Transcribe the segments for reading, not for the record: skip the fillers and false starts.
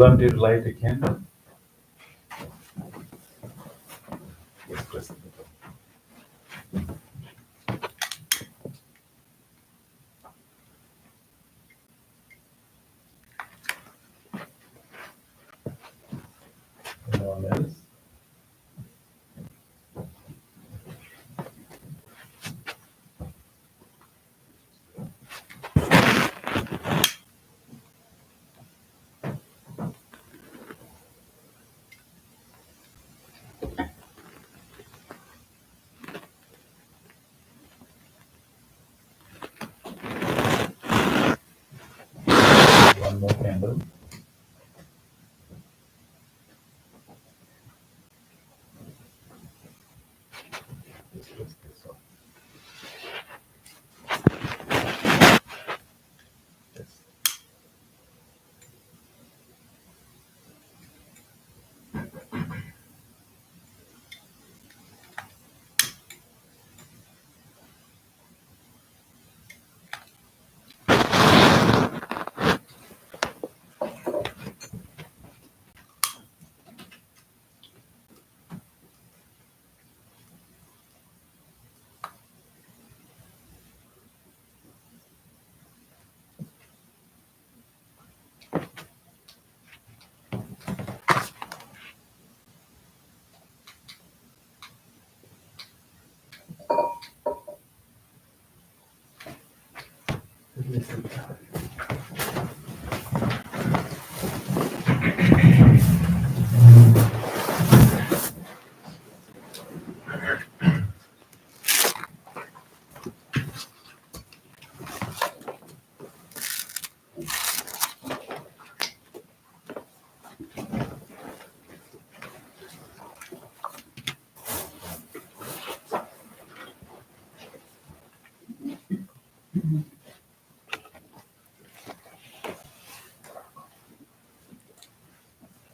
volunteer to light a candle? Yes, press the button. No one else? One more candle. Just press this one. Yes.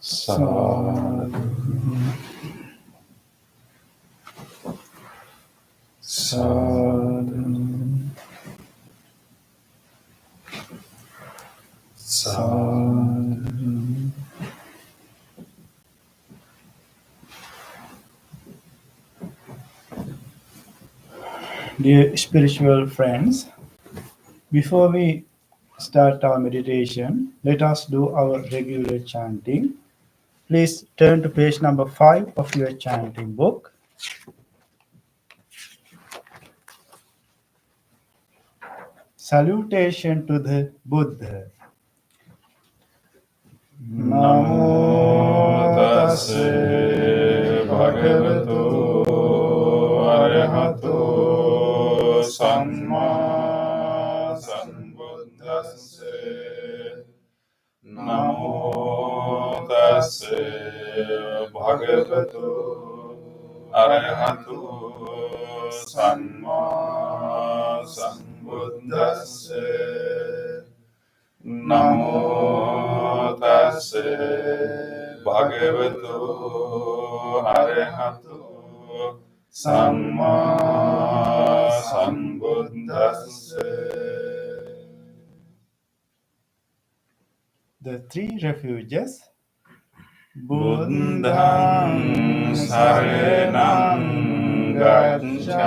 Sadhu, sadhu, sadhu. Dear spiritual friends, before we start our meditation, let us do our regular chanting. Please turn to page number 5 of your chanting book. Salutation to the Buddha. Namo tassa bhagavato arahato samma sambuddhassa. Namo tassa bhagavato arahato samma sambuddhassa. Namo tassa bhagavato arahato samma sambuddhassa. The three refuges. Buddhang saranang gacchami,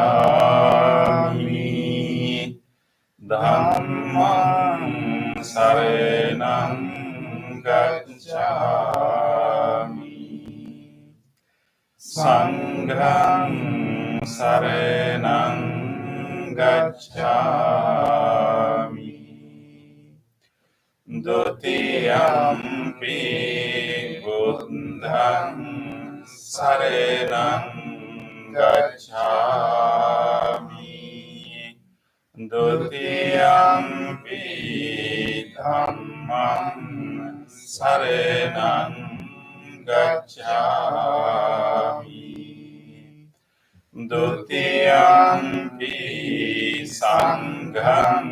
Dhammang saranang gacchami, Sanghang saranang gacchami, Dutiyampi Buddhang saranang gacchami, Dutiyampi Dhammang saranang gacchami, Dutiyampi Sanghang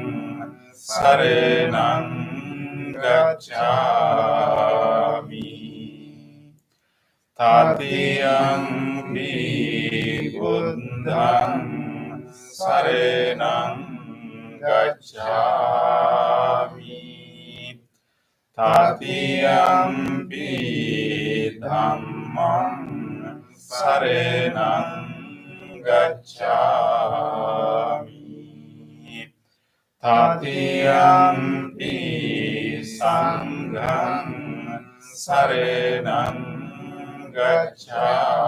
saranang gacchami, Tatiyampi Buddhang saranang gacchami, Tatiyampi dhammam saranam gacchami tatiyampi sangham saranam gacchami.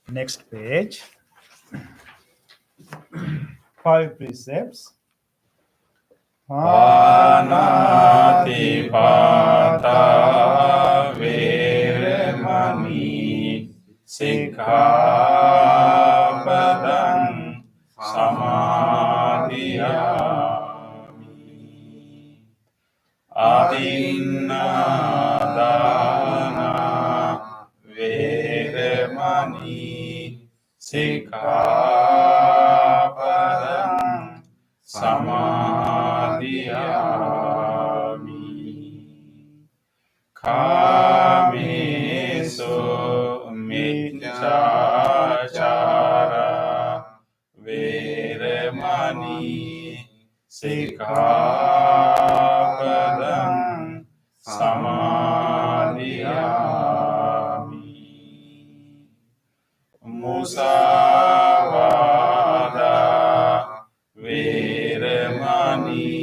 Next page. 5 precepts. Panatipata Viremani Sikkhapadang Samadhiyami Adinadana Viremani Sikkhapadang Samadhiyami Kamesu Miccacara Viremani Sikkhapadang Samadhiyami Musavada Viremani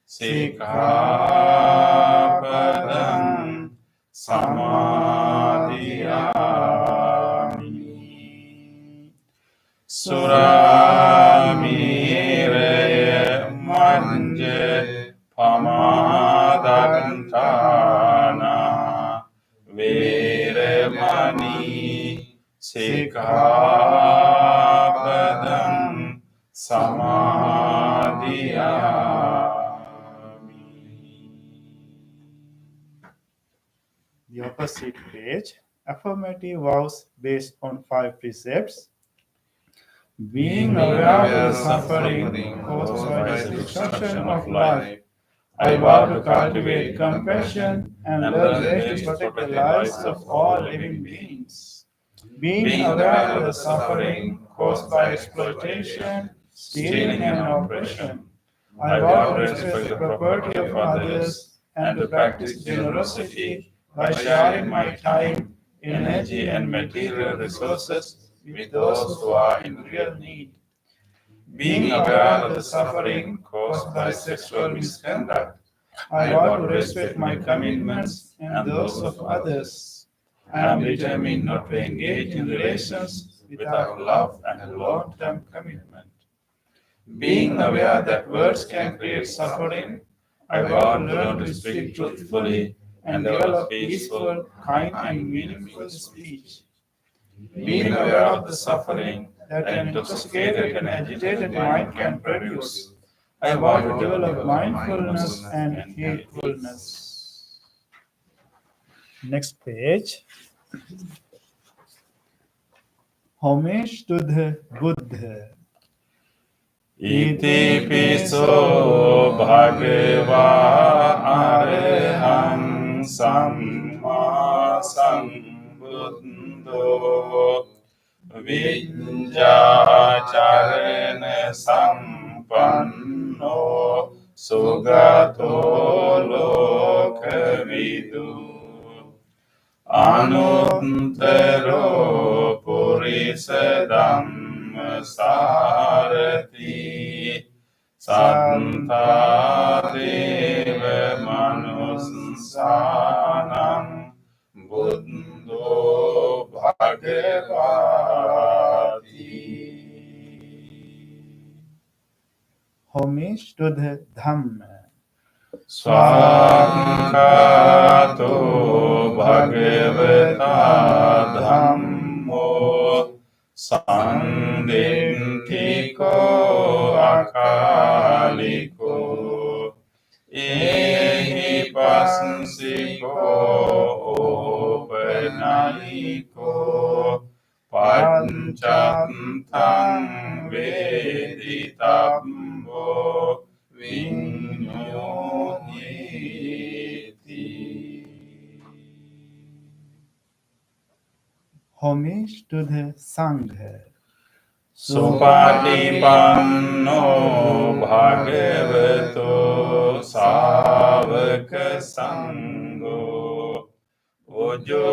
Sikkhapadang Samadhiyami Suramiraya Manje Pamadantana Viremani Sikkhapadang Samadhiyami. The opposite page. Affirmative vows based on 5 precepts. Being aware of the suffering caused by the destruction of life, I vow to cultivate compassion and learn ways to protect the lives of all living beings. Being aware of the suffering caused by exploitation, stealing, and oppression, I vow to respect the property of others and to practice generosity by sharing my time, energy, and material resources with those who are in real need. Being aware of the suffering caused by sexual misconduct, I vow to respect my commitments and those of others. I am determined not to engage in relations without love and long-term commitment. Being aware that words can create suffering, I vow to learn to speak truthfully and develop peaceful, kind, and meaningful speech. Being aware of the suffering that an intoxicated and agitated mind can produce, I vow to develop mindfulness and heedfulness. Next page. Homage to the Buddha. Iti piso bhagava arahang samma sambuddho vijjacharana sampanno sugato lokavidu anuttaro purisa dhamma sarati sattva deva manussanam buddho bhagavati. Homage to the Dhamma. Swakkhato bhagavata dhammo sandinthiko akaliko ehi passiko opanayiko pancatthang veditabbo Homage to the Sangha. සුපටිපන්නෝ භගවතෝ සාවක සංඝෝ උජුපටිපන්නෝ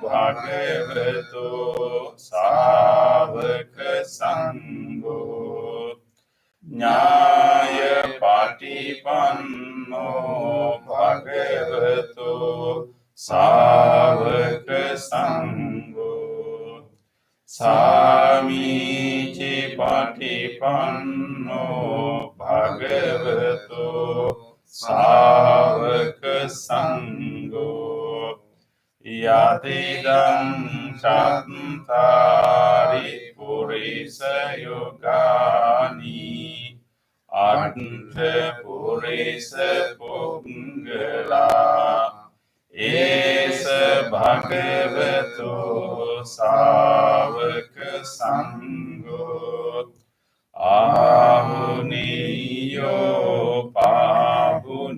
භගවතෝ සාවක සංඝෝ ඥාය පටිපන්නෝ භගවතෝ සාවක සංඝෝ සාමීචි පටිපන්නෝ භගවතෝ සාවක සංඝෝ යතිදං චත්තාරි පුරිස යෝගානි අට්ඨ පුරිස පුංගලා ඒස භගවතු සාවක සංඝෝ ආහුනියෝ පාහුනියෝ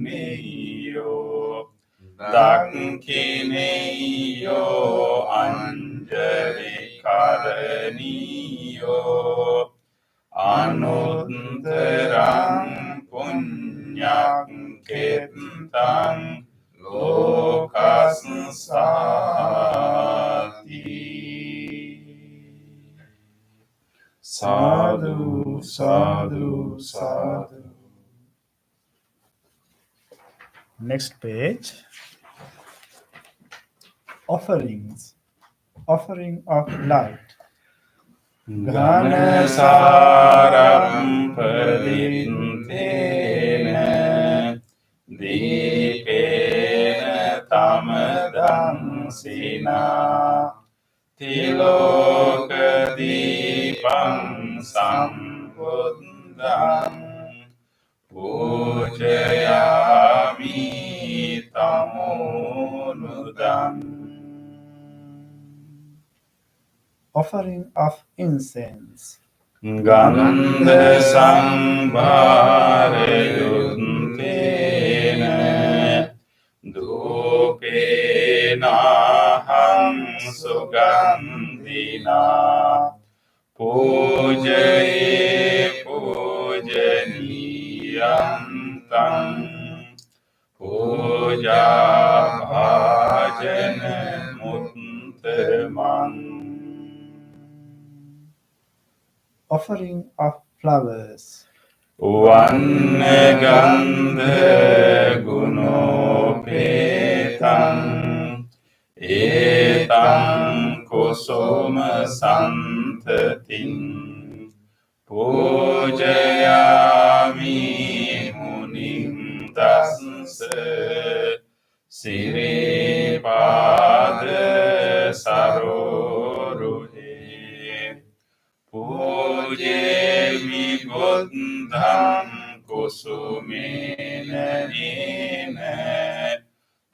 දක්ඛිනියෝ අංජලි කරණියෝ අනුත්තරං පුඤ්ඤං කෙත්තං ලෝකස්සාති සාදු සාදු සාදු. Next page. Offerings. Offering of light. ඝනසාරම් පදිත්තේන දීපේන තමදං සිනා තිලෝක දීපං සම්බුද්ධං පූජයාමි තමෝනුදං. Offering of incense. ගන්ධ සම්භාරයුත්තේන දූපේනහං සුගන්ධිනා පූජයේ පූජනීයං තං පූජා භාජන මුත්තමං. Offering of flowers. වන්නගන්ධ ගුණෝපේතං ඒතං කුසුම සන්තතින් පූජයාමි මුනිං තස්ස සිරිපාද සරෝරුහේ පූජේමි බුද්ධං කුසුමේන නේන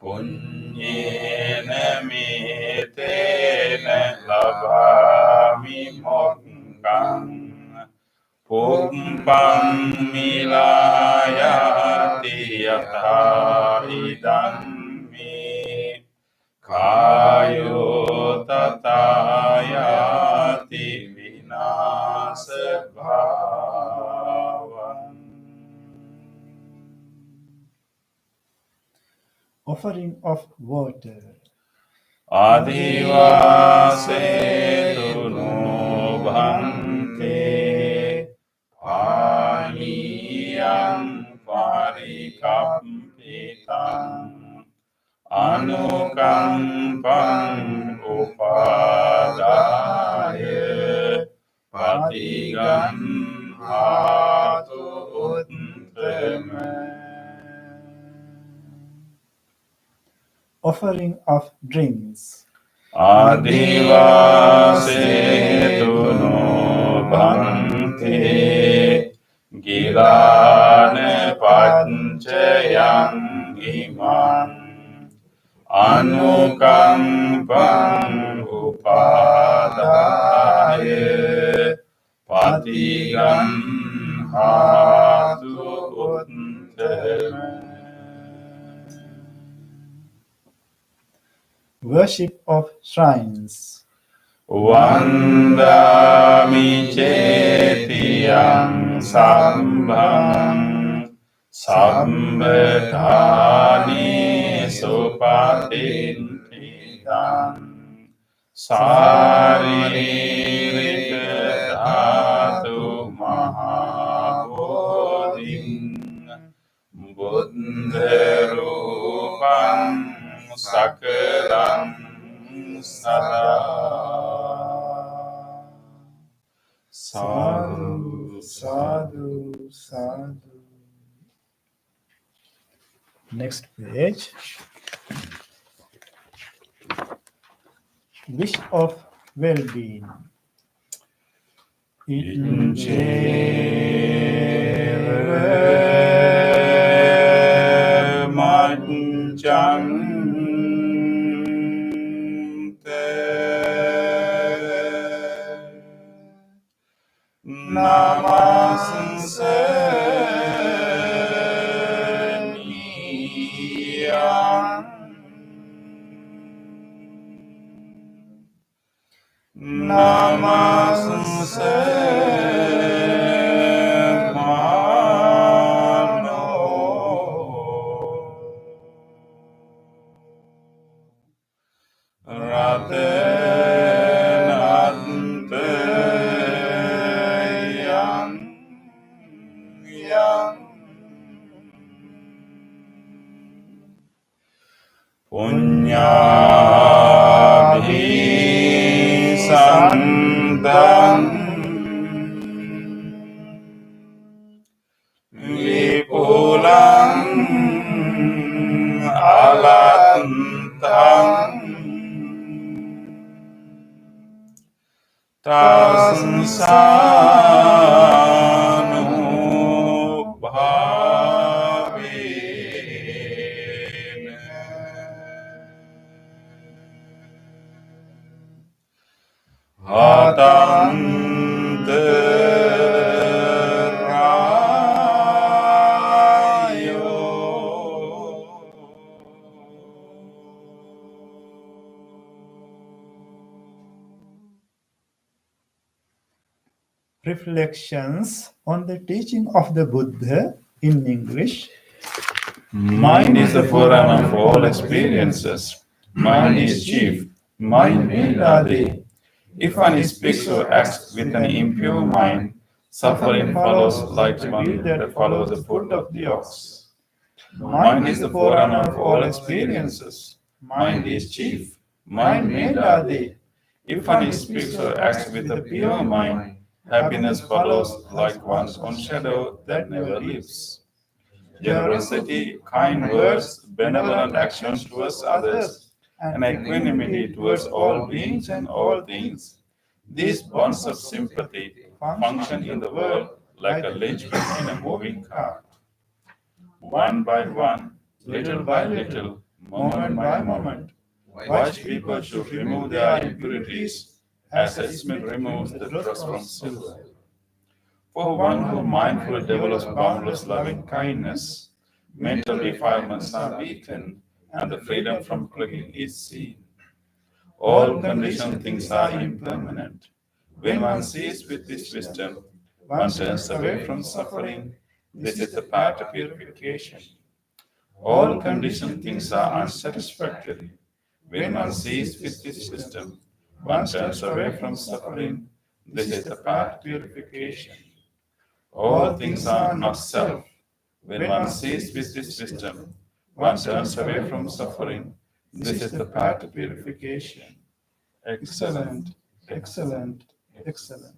පුඤ්ඤේන මේතේන ලබාමි මොක්ඛං පුම්පං මිලායති යථා ඉදම්මේ කායෝ තථායති විනාශ භාවං. Offering of water. ආදිවාසේතු නොභන්තේ පානීයං පරිකම්පිතං අනුකම්පං උපාදාය පටිගන්හාතු උත්තම. Offering of drinks. ආදිවාසේතු නොභන්තේ ගිලාන පච්චයං ඉමං අනුකම්පං උපාදාය පටිගන්හාතු උත්තම. Worship of shrines. Vandami cetiyam sambhang Sambetani supatintitan Saririka dhatu mahabodhin Buddha-rupang sakalam sada sadhu Sadhu, sadhu. Next page. Wish of well-being. Incheva manjante namansaniyan namaste mano ratenante yang yang punyabhi sandam vipulang alantang tasanu bhavena hatante rayo Reflections on the teaching of the Buddha in English. Mind is the forerunner of all experiences. Mind is chief. Mind made Adi. If one speaks or acts with an impure mind, suffering follows like the wind that follows the foot of the ox. Mind is the forerunner of all experiences. Mind is chief. Mind made Adi. If one speaks or acts with a pure mind, happiness follows like one's own shadow that never leaves. Generosity, kind words, benevolent actions towards others, and equanimity towards all beings and all things. These bonds of sympathy function in the world like a linchpin in a moving car. One by one, little by little, moment by moment, wise people should remove their impurities as a smith removes the dross from silver. For one who mindfully develops boundless loving kindness, mental defilements are beaten and the freedom from clinging is seen. All conditioned things are impermanent. When one sees with this wisdom, one turns away from suffering. This is the path of purification. All conditioned things are unsatisfactory. When one sees with this wisdom, one turns away from suffering. This is the path of purification. All things are not self. When one sees with this wisdom, one turns away from suffering. This is the path of purification. Excellent, Excellent, excellent.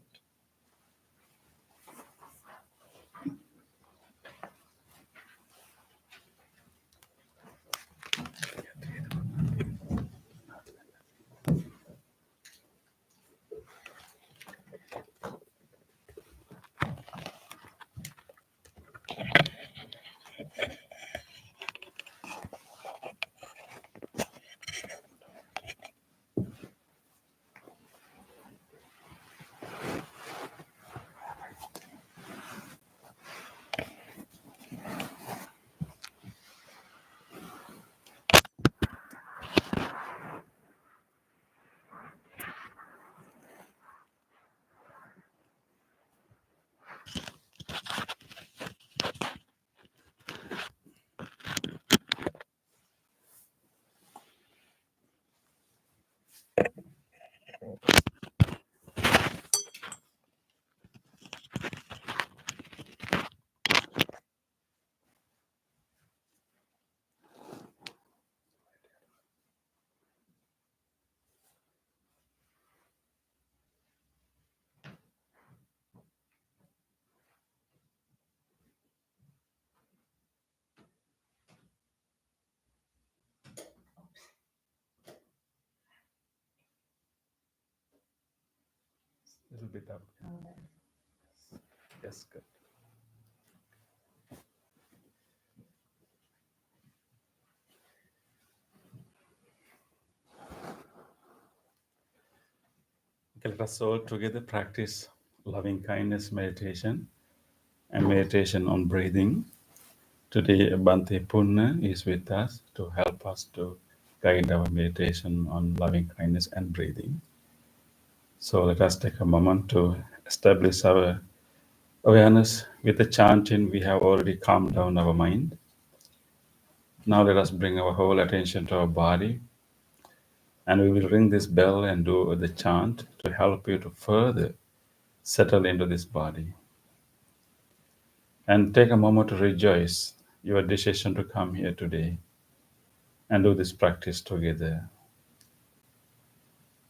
Little bit up. Yes, good. Okay, let us all together practice loving kindness meditation and meditation on breathing. Today, Bhante Punna is with us to help us to guide our meditation on loving kindness and breathing. So let us take a moment to establish our awareness. With the chanting, we have already calmed down our mind. Now let us bring our whole attention to our body, and we will ring this bell and do the chant to help you to further settle into this body. And take a moment to rejoice your decision to come here today and do this practice together.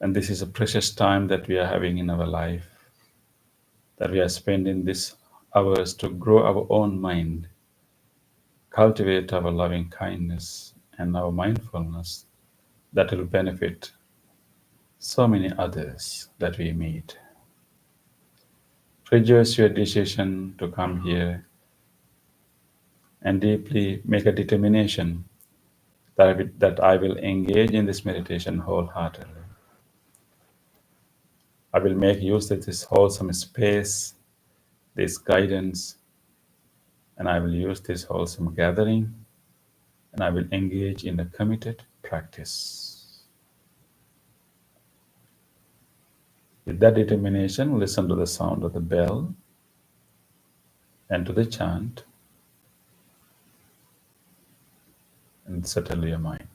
And this is a precious time that we are having in our life, that we are spending these hours to grow our own mind, cultivate our loving kindness and our mindfulness that will benefit so many others that we meet. Rejoice your decision to come here and deeply make a determination that I will engage in this meditation wholeheartedly. I will make use of this wholesome space, this guidance, and I will use this wholesome gathering, and I will engage in a committed practice. With that determination, listen to the sound of the bell and to the chant, and settle your mind.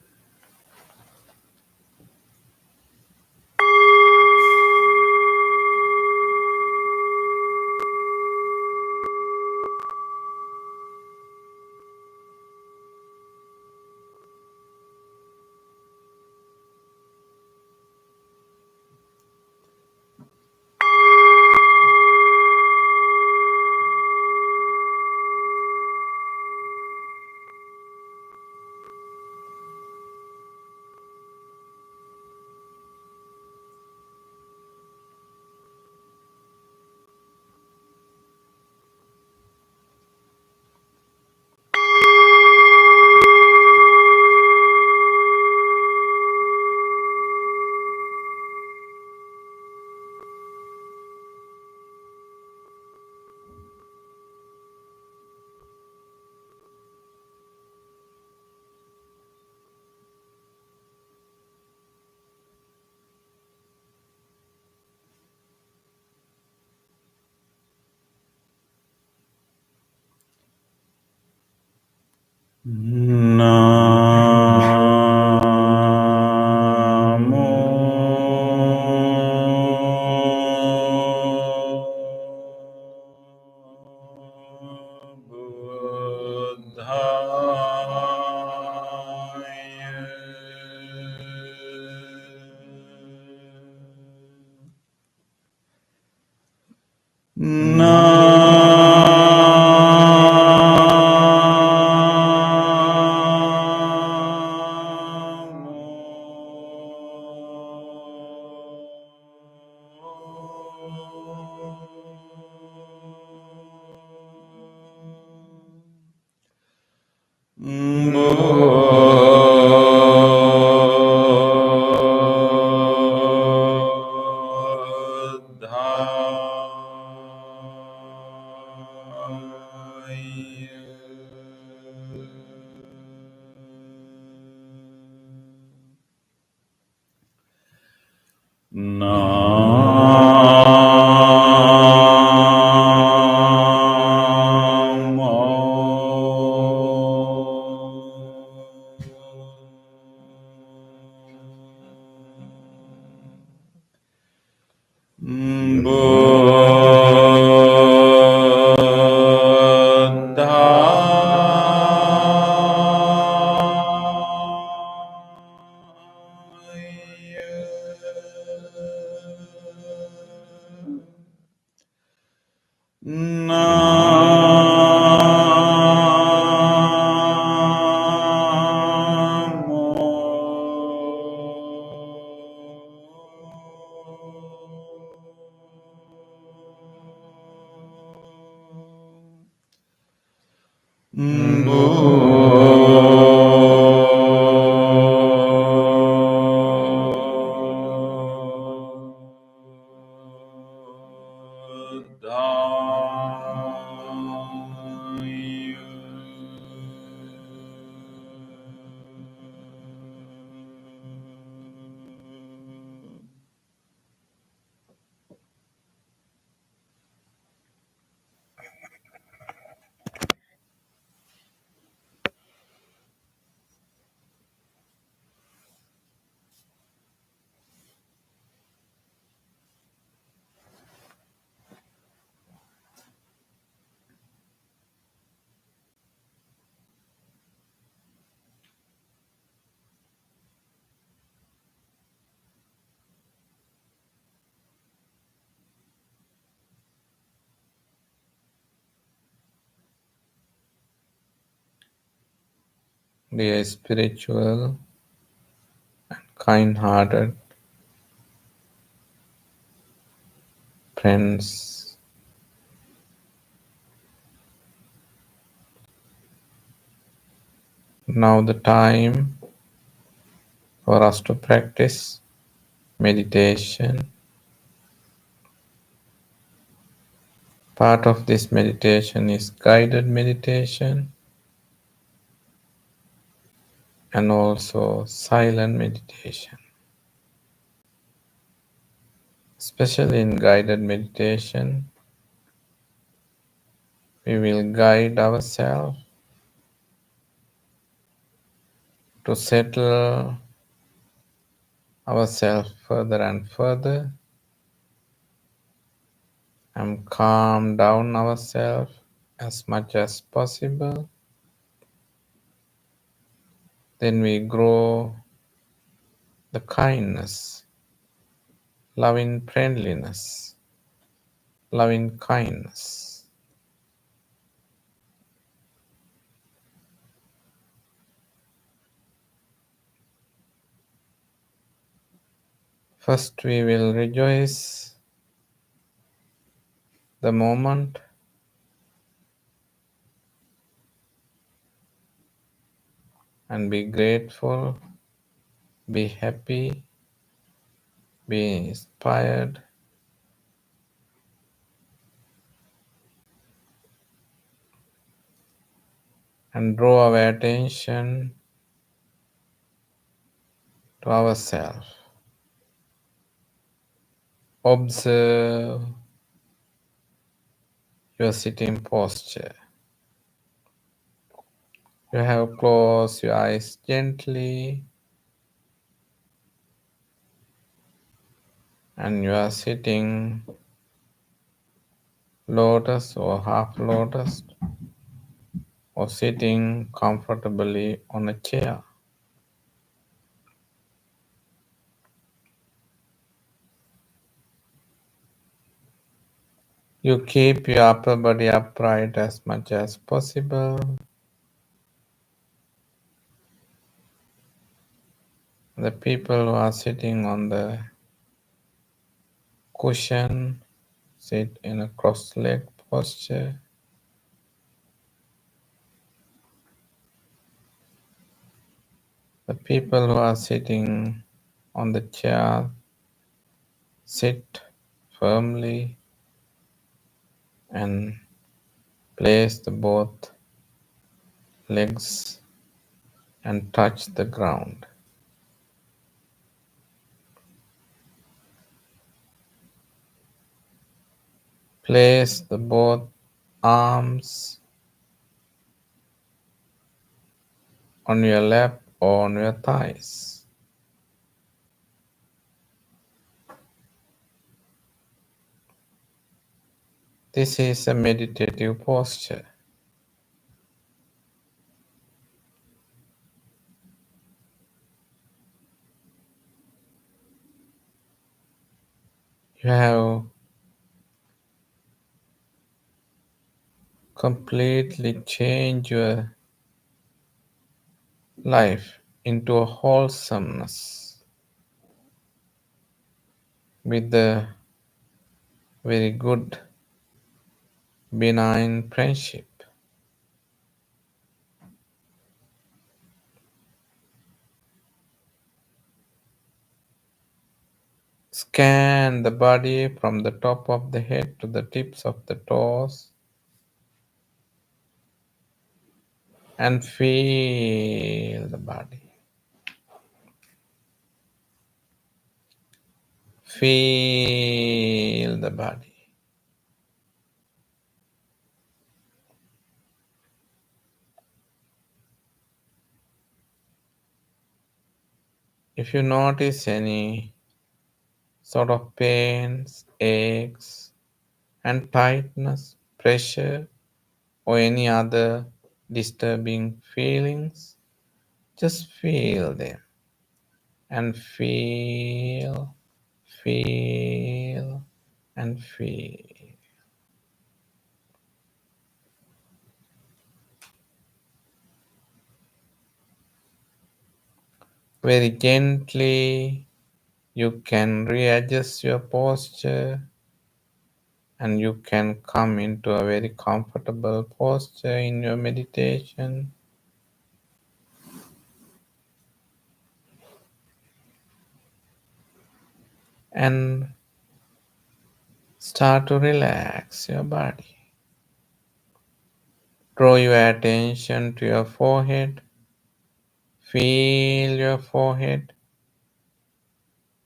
Dear spiritual and kind-hearted friends, now the time for us to practice meditation. Part of this meditation is guided meditation and also silent meditation. Especially in guided meditation, we will guide ourselves to settle ourselves further and further and calm down ourselves as much as possible. Then we grow the kindness, loving friendliness, loving kindness. First, we will rejoice the moment and be grateful, be happy, be inspired, and draw our attention to ourselves. Observe your sitting posture. You have closed your eyes gently and you are sitting lotus or half lotus or sitting comfortably on a chair. You keep your upper body upright as much as possible. The people who are sitting on the cushion sit in a cross-legged posture. The people who are sitting on the chair sit firmly and place the both legs and touch the ground. Place the both arms on your lap or on your thighs. This is a meditative posture. You have completely changed your life into a wholesomeness with a very good, benign friendship. Scan the body from the top of the head to the tips of the toes and feel the body. Feel the body. If you notice any sort of pains, aches, and tightness, pressure, or any other disturbing feelings, just feel them and feel, and feel. Very gently, you can readjust your posture and you can come into a very comfortable posture in your meditation and start to relax your body. Draw your attention to your forehead. Feel your forehead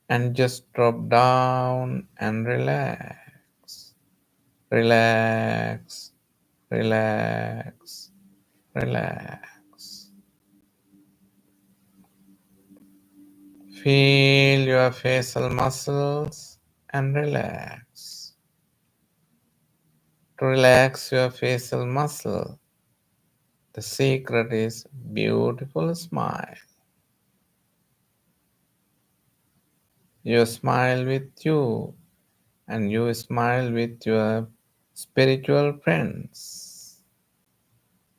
and just drop down and relax. Relax, relax, relax. Feel your facial muscles and relax. To relax your facial muscle, the secret is beautiful smile. You smile with you and you smile with your spiritual friends.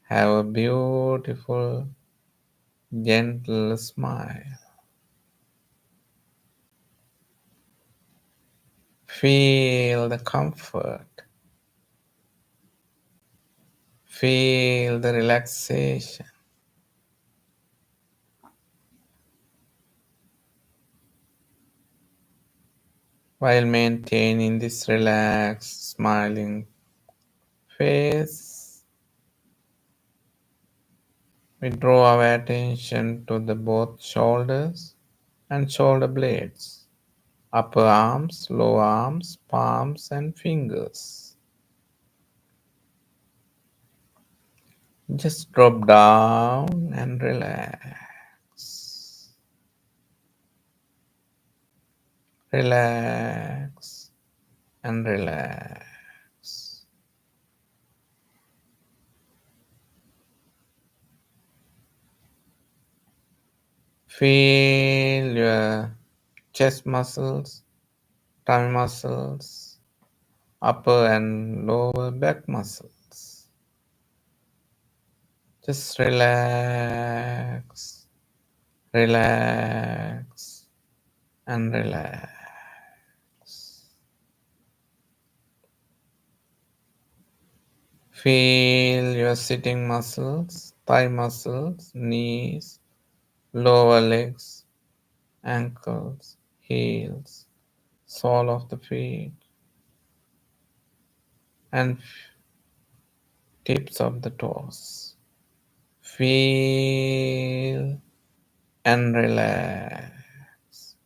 Have a beautiful, gentle smile. Feel the comfort. Feel the relaxation. While maintaining this relaxed, smiling face, we draw our attention to the both shoulders and shoulder blades, upper arms, lower arms, palms, and fingers. Just drop down and relax. Relax and relax. Feel your chest muscles, tummy muscles, upper and lower back muscles. Just relax, relax, and relax. Feel your sitting muscles, thigh muscles, knees, lower legs, ankles, heels, sole of the feet, and tips of the toes. Feel and relax.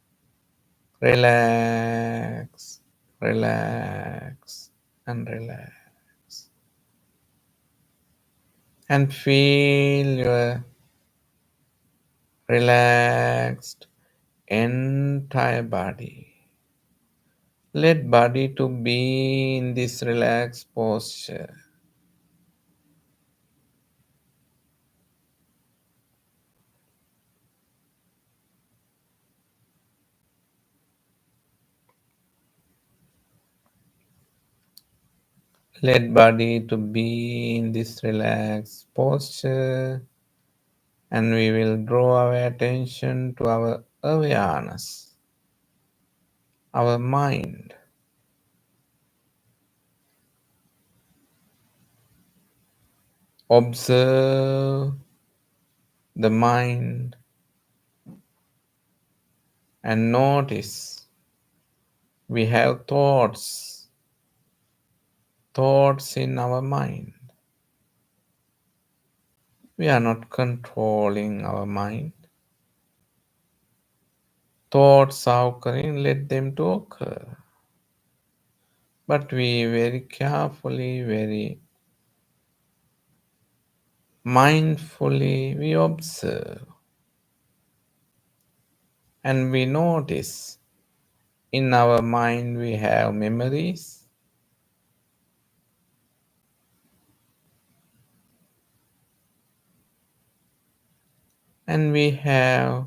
Relax, relax, and relax. And feel your relaxed entire body. Let body to be in this relaxed posture. Let body to be in this relaxed posture, and we will draw our attention to our awareness, our mind. Observe the mind and notice we have thoughts in our mind. We are not controlling our mind. Thoughts are occurring, let them to occur. But we very carefully, very mindfully, we observe and we notice in our mind we have memories and we have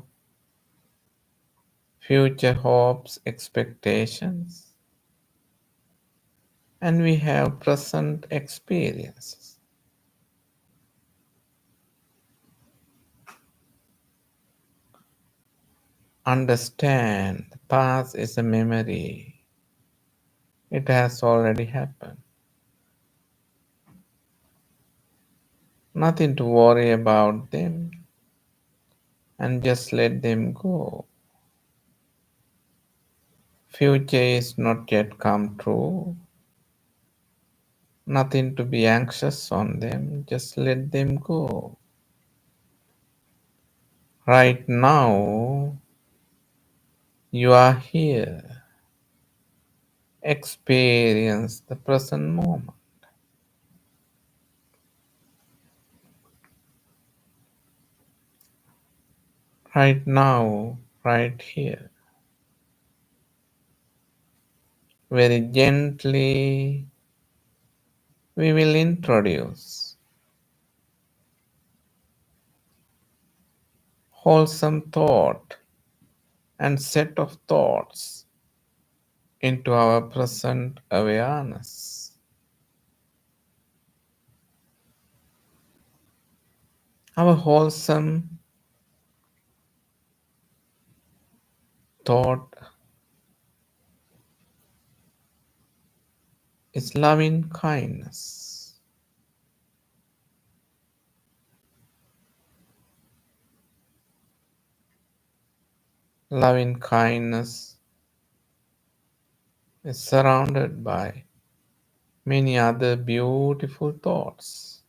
future hopes, expectations, and we have present experiences. Understand the past is a memory, it has already happened. Nothing to worry about them and just let them go. Future is not yet come true. Nothing to be anxious on them, just let them go. Right now, you are here. Experience the present moment. Right now, right here. Very gently, we will introduce wholesome thought and set of thoughts into our present awareness. Our wholesome thought is loving kindness. Loving kindness is surrounded by many other beautiful thoughts.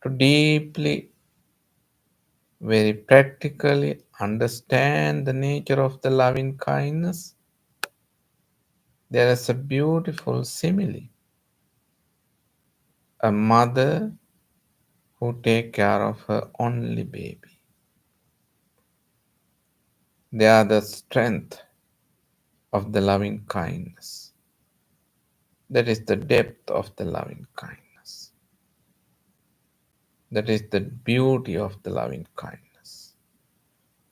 To deeply, very practically understand the nature of the loving kindness, there is a beautiful simile. A mother who takes care of her only baby. They are the strength of the loving kindness. That is the depth of the loving kindness. That is the beauty of the loving kindness.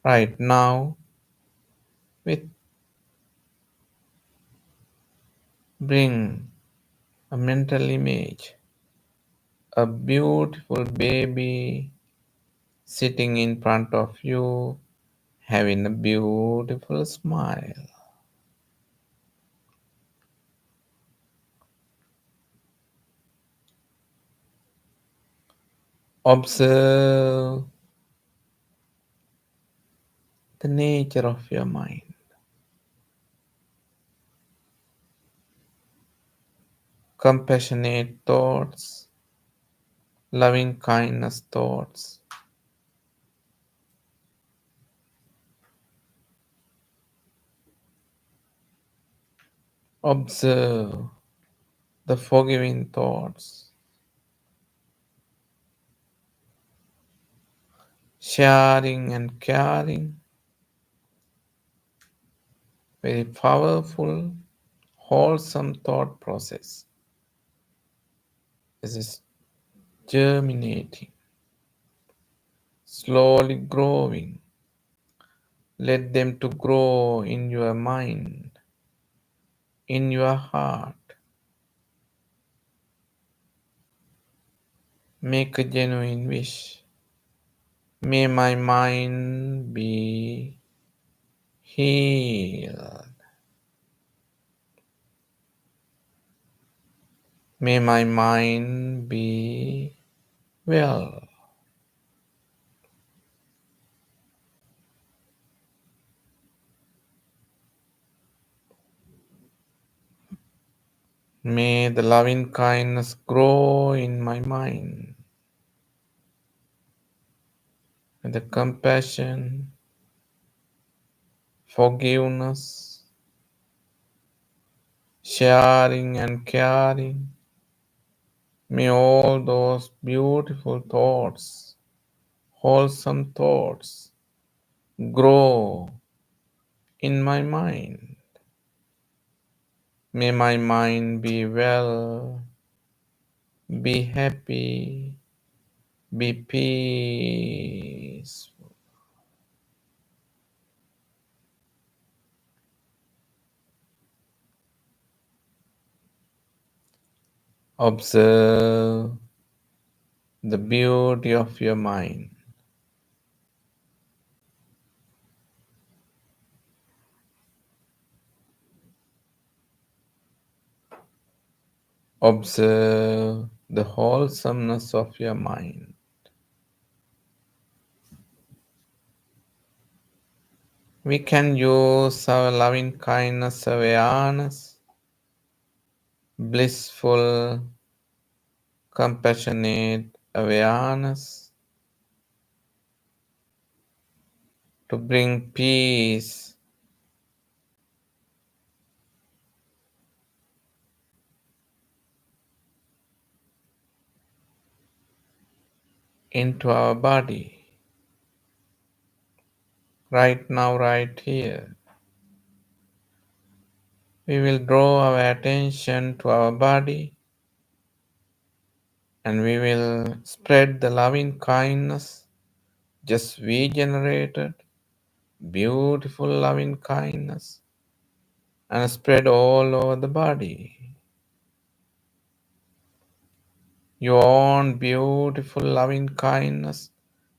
Right now, we bring a mental image, a beautiful baby sitting in front of you, having a beautiful smile. Observe the nature of your mind. Compassionate thoughts, loving kindness thoughts. Observe the forgiving thoughts, sharing and caring. very powerful, wholesome thought process. This is germinating, slowly growing. Let them to grow in your mind, in your heart. Make a genuine wish. May my mind be healed. May my mind be well. May the loving kindness grow in my mind. May the compassion, forgiveness, sharing and caring, may all those beautiful thoughts, wholesome thoughts, grow in my mind. May my mind be well, be happy, be peaceful. Observe the beauty of your mind. Observe the wholesomeness of your mind. We can use our loving kindness awareness, blissful, compassionate awareness to bring peace into our body, right now, right here. We will draw our attention to our body and we will spread the loving kindness just we generated, beautiful loving kindness, and spread all over the body. Your own beautiful loving kindness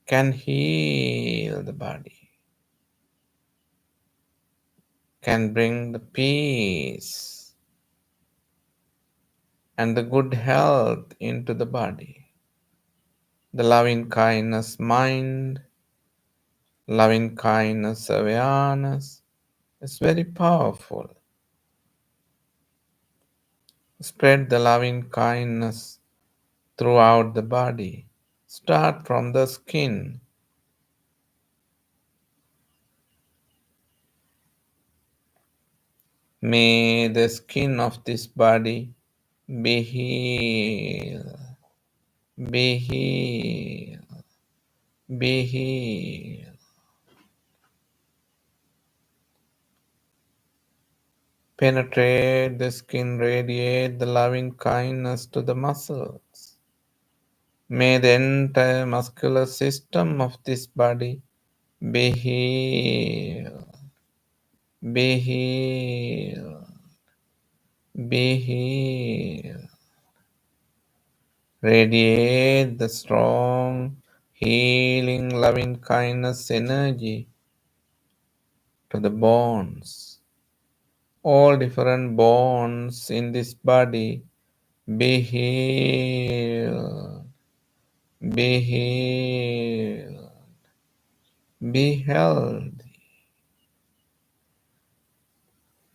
can heal the body, can bring the peace and the good health into the body. The loving kindness mind, loving kindness awareness is very powerful. Spread the loving kindness throughout the body. Start from the skin. May the skin of this body be healed, be healed, be healed. Penetrate the skin, radiate the loving kindness to the muscles. May the entire muscular system of this body be healed, be healed, be healed. Radiate the strong, healing, loving kindness energy to the bones. All different bones in this body be healed, be healed, be healthy,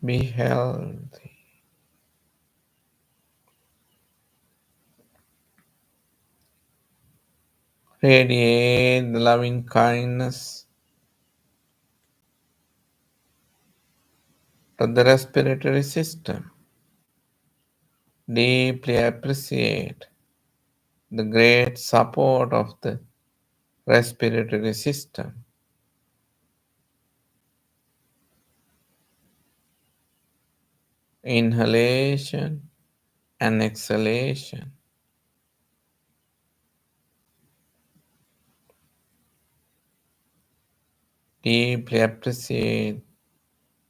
be healthy. Radiate the loving kindness to the respiratory system. Deeply appreciate the great support of the respiratory system. inhalation and exhalation. Deeply appreciate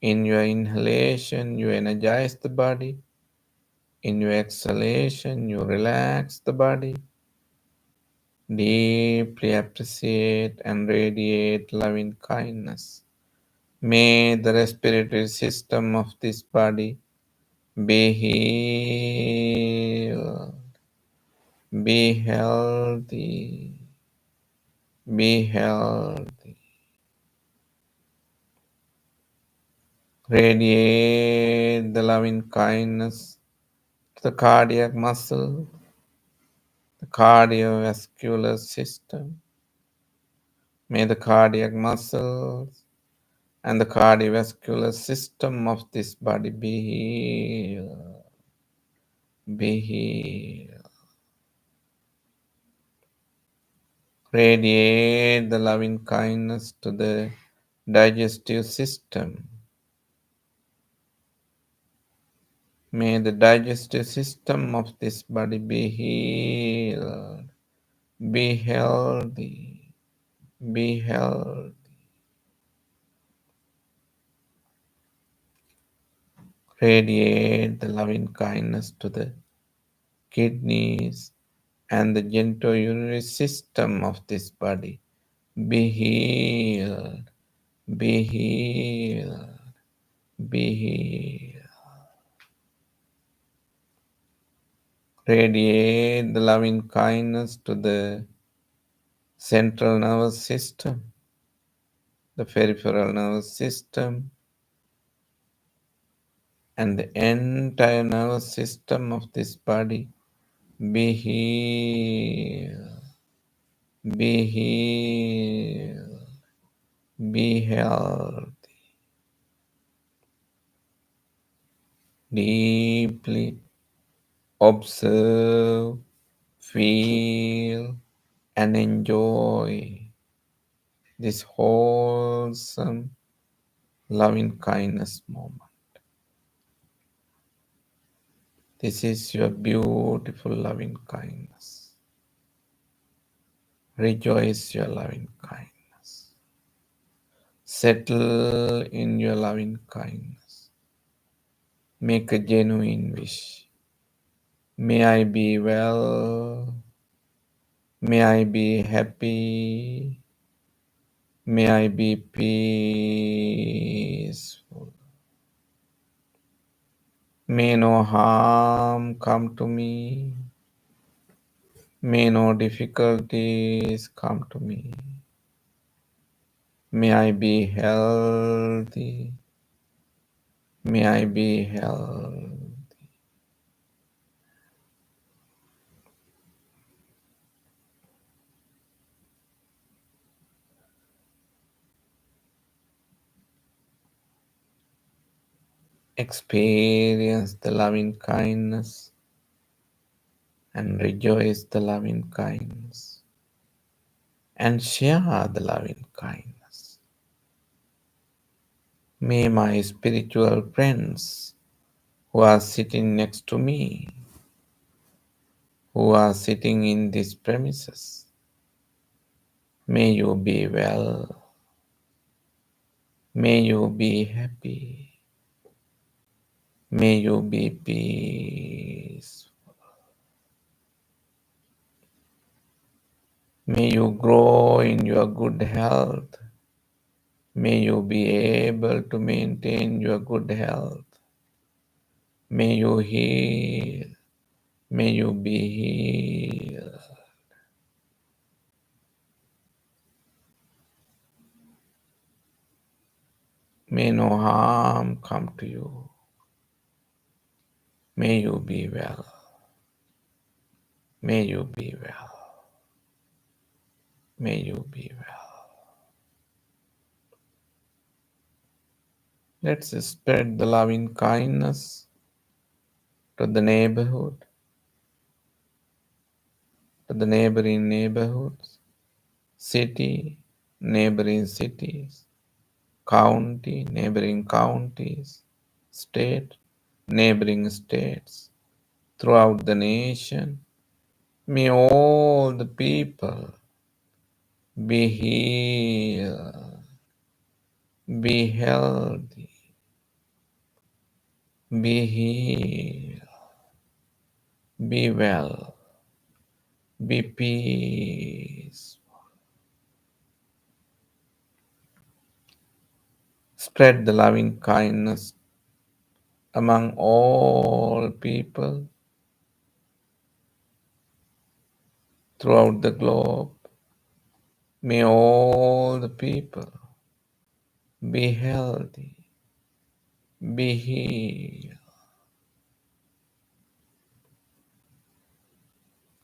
in your inhalation, you energize the body. In your exhalation, you relax the body. Deeply appreciate and radiate loving kindness. May the respiratory system of this body be healed, be healthy, be healthy. Radiate the loving kindness to the cardiac muscle, the cardiovascular system. May the cardiac muscles and the cardiovascular system of this body be healed, be healed. Radiate the loving kindness to the digestive system. May the digestive system of this body be healed, be healthy, be healthy. Radiate the loving kindness to the kidneys and the genitourinary system of this body. Be healed, be healed, be healed. Radiate the loving kindness to the central nervous system, the peripheral nervous system, and the entire nervous system of this body. Be healed, be healed, be healthy. Deeply observe, feel, and enjoy this wholesome loving kindness moment. This is your beautiful loving kindness. Rejoice your loving kindness. Settle in your loving kindness. Make a genuine wish. May I be well. May I be happy. May I be peaceful. May no harm come to me. May no difficulties come to me. May I be healthy. May I be healthy. Experience the loving kindness and rejoice the loving kindness and share the loving kindness. May my spiritual friends who are sitting next to me, who are sitting in these premises, may you be well. May you be happy. May you be peace. May you grow in your good health. May you be able to maintain your good health. May you heal. May you be healed. May no harm come to you. May you be well. May you be well. May you be well. Let's spread the loving kindness to the neighborhood, to the neighboring neighborhoods, city, neighboring cities, county, neighboring counties, state, neighboring states, throughout the nation. May all the people be healed, be healthy, be healed, be well, be peace. Spread the loving kindness among all people throughout the globe. May all the people be healthy, be healed.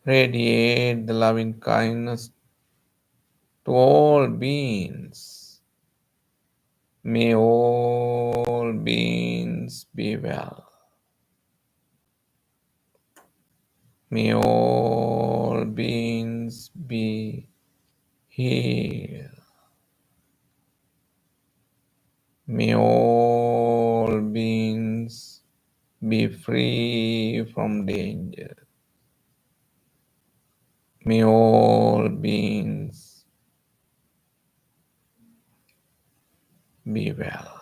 Radiate the loving kindness to all beings. May all beings be well. May all beings be healed. May all beings be free from danger. May all beings be well.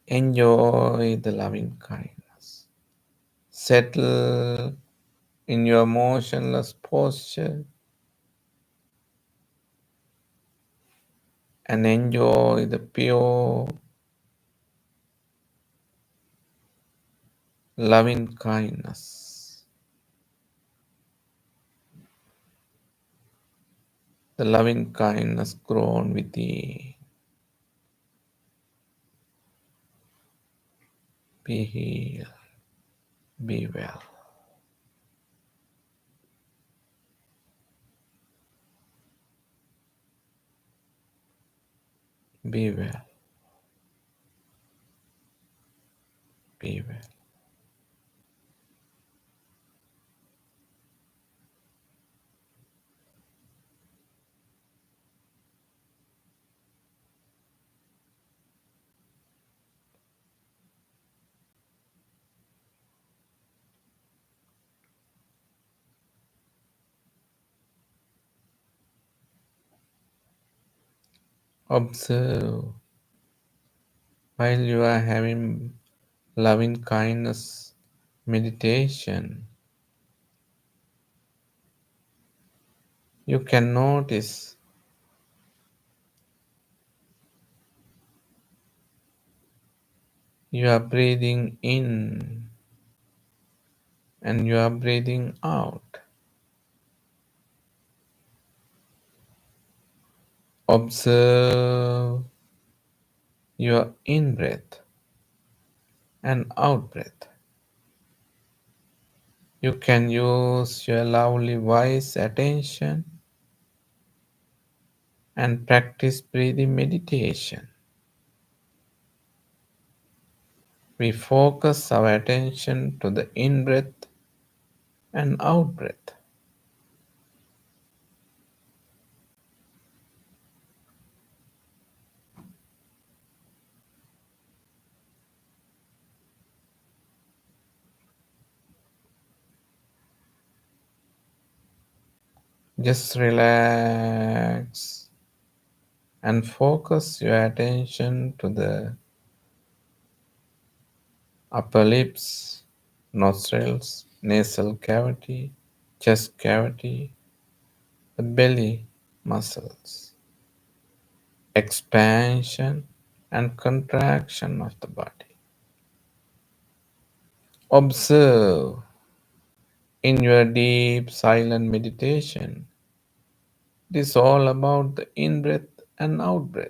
Enjoy the loving kindness. Settle in your motionless posture and enjoy the pure loving kindness. The loving kindness grown within. Be healed. Be well. Be well. Be well. Observe while you are having loving kindness meditation. You can notice you are breathing in and you are breathing out. Observe your in breath and out breath. You can use your lovely wise attention and practice breathing meditation. We focus our attention to the in breath and out breath. Just relax and focus your attention to the upper lips, nostrils, nasal cavity, chest cavity, the belly muscles, expansion and contraction of the body. Observe in your deep silent meditation. It is all about the in breath and out breath.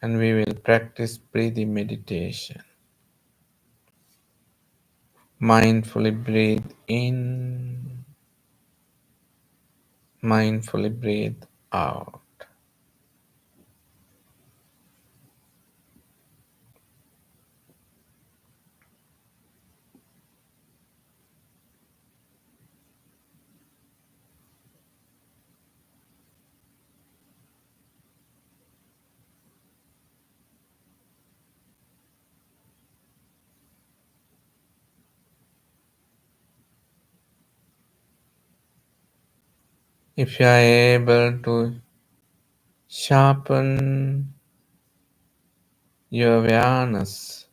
And we will practice breathing meditation. Mindfully breathe in, mindfully breathe out. If you are able to sharpen your awareness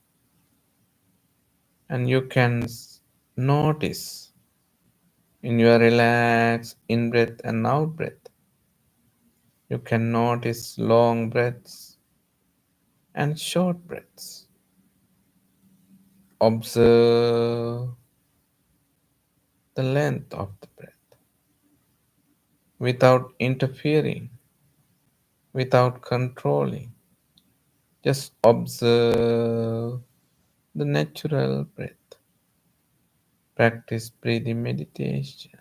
and you can notice in your relaxed in breath and out breath, you can notice long breaths and short breaths. Observe the length of the breath without interfering, without controlling. Just observe the natural breath. Practice breathing meditation.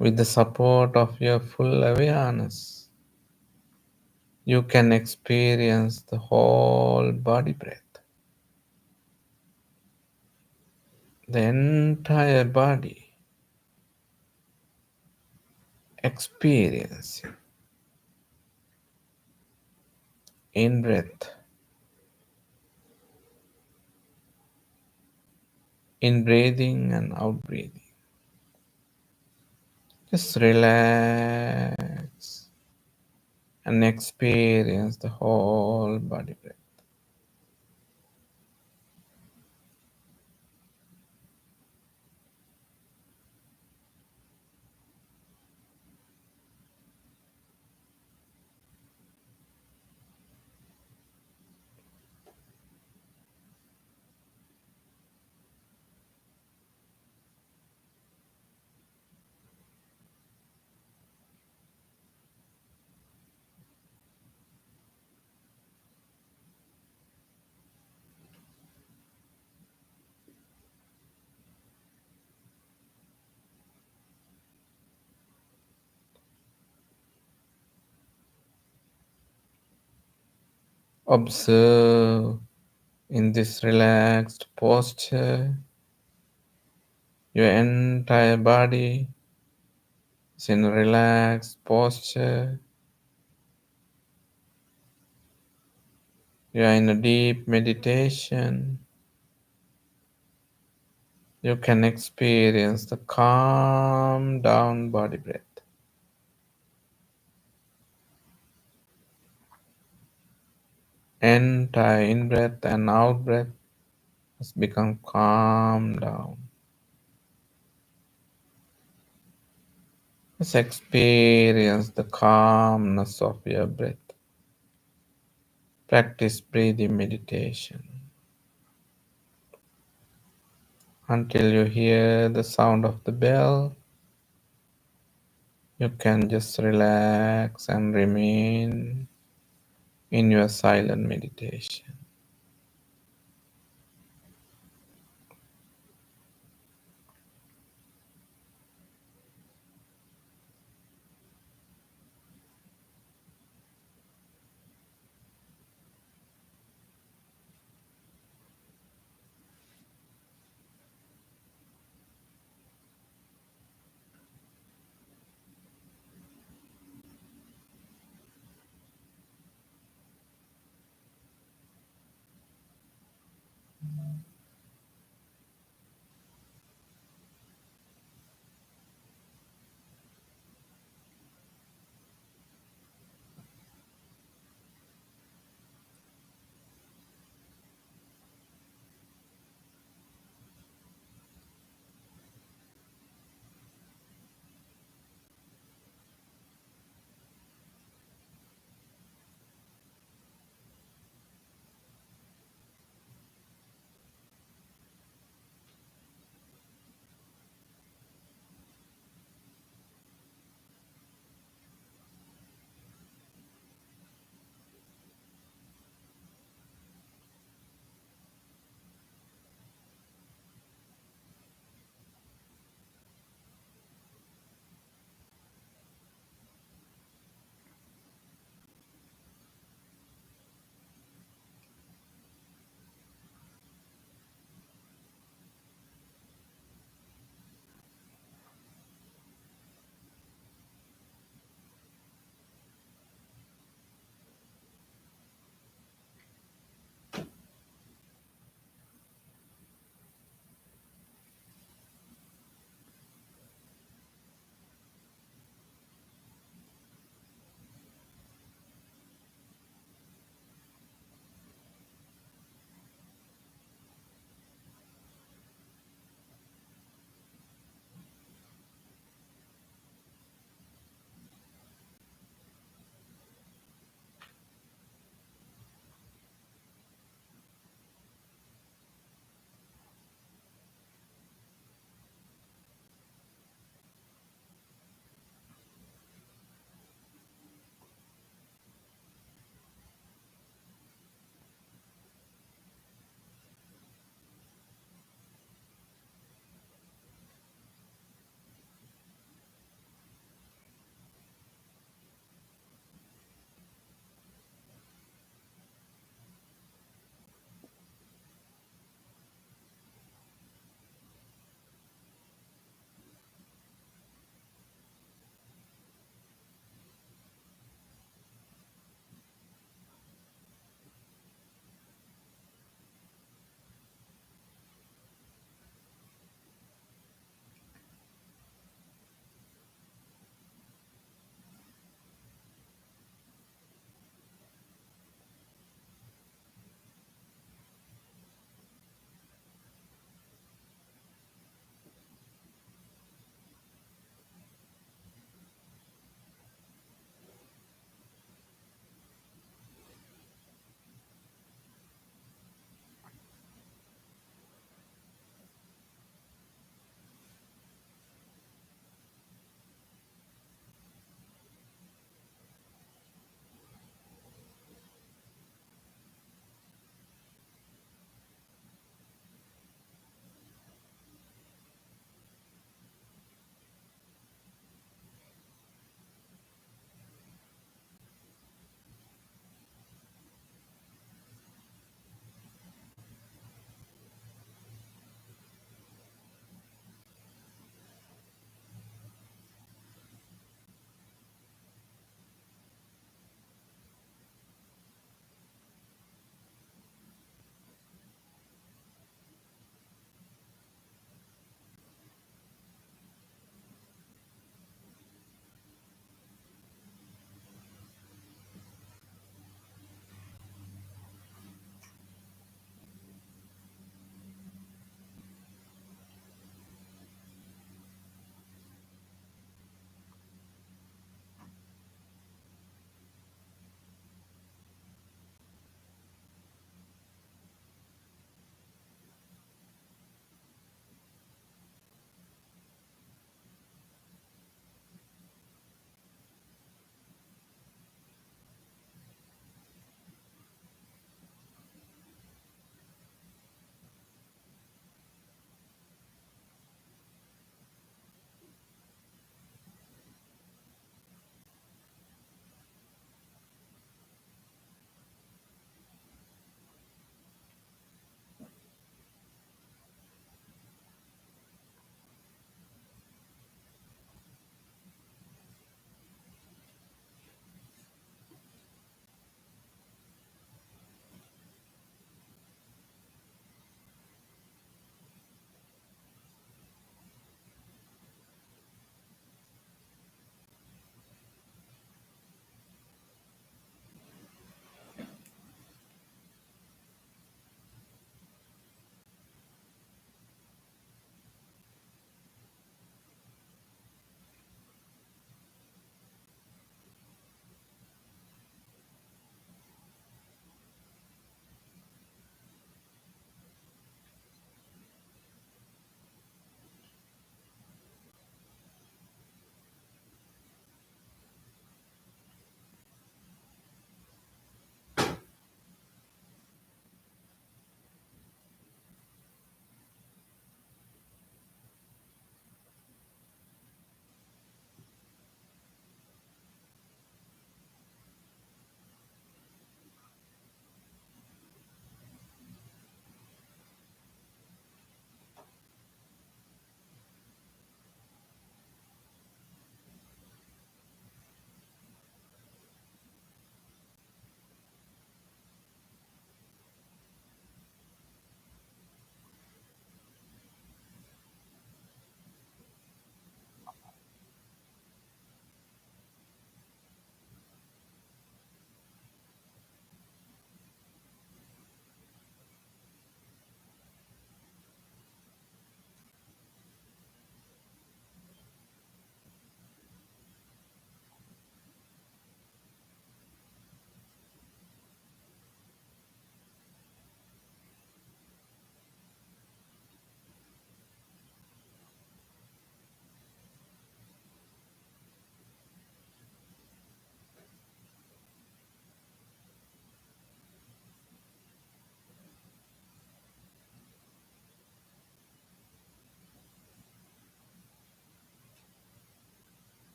With the support of your full awareness, you can experience the whole body breath, the entire body experiencing in breath, in breathing and out breathing. Just relax and experience the whole body breath. Observe in this relaxed posture, your entire body is in a relaxed posture. You are in a deep meditation. You can experience the calm down body breath. Entire in breath and out breath has become calm down. Just experience the calmness of your breath. Practice breathing meditation until you hear the sound of the bell. You can just relax and remain in your silent meditation.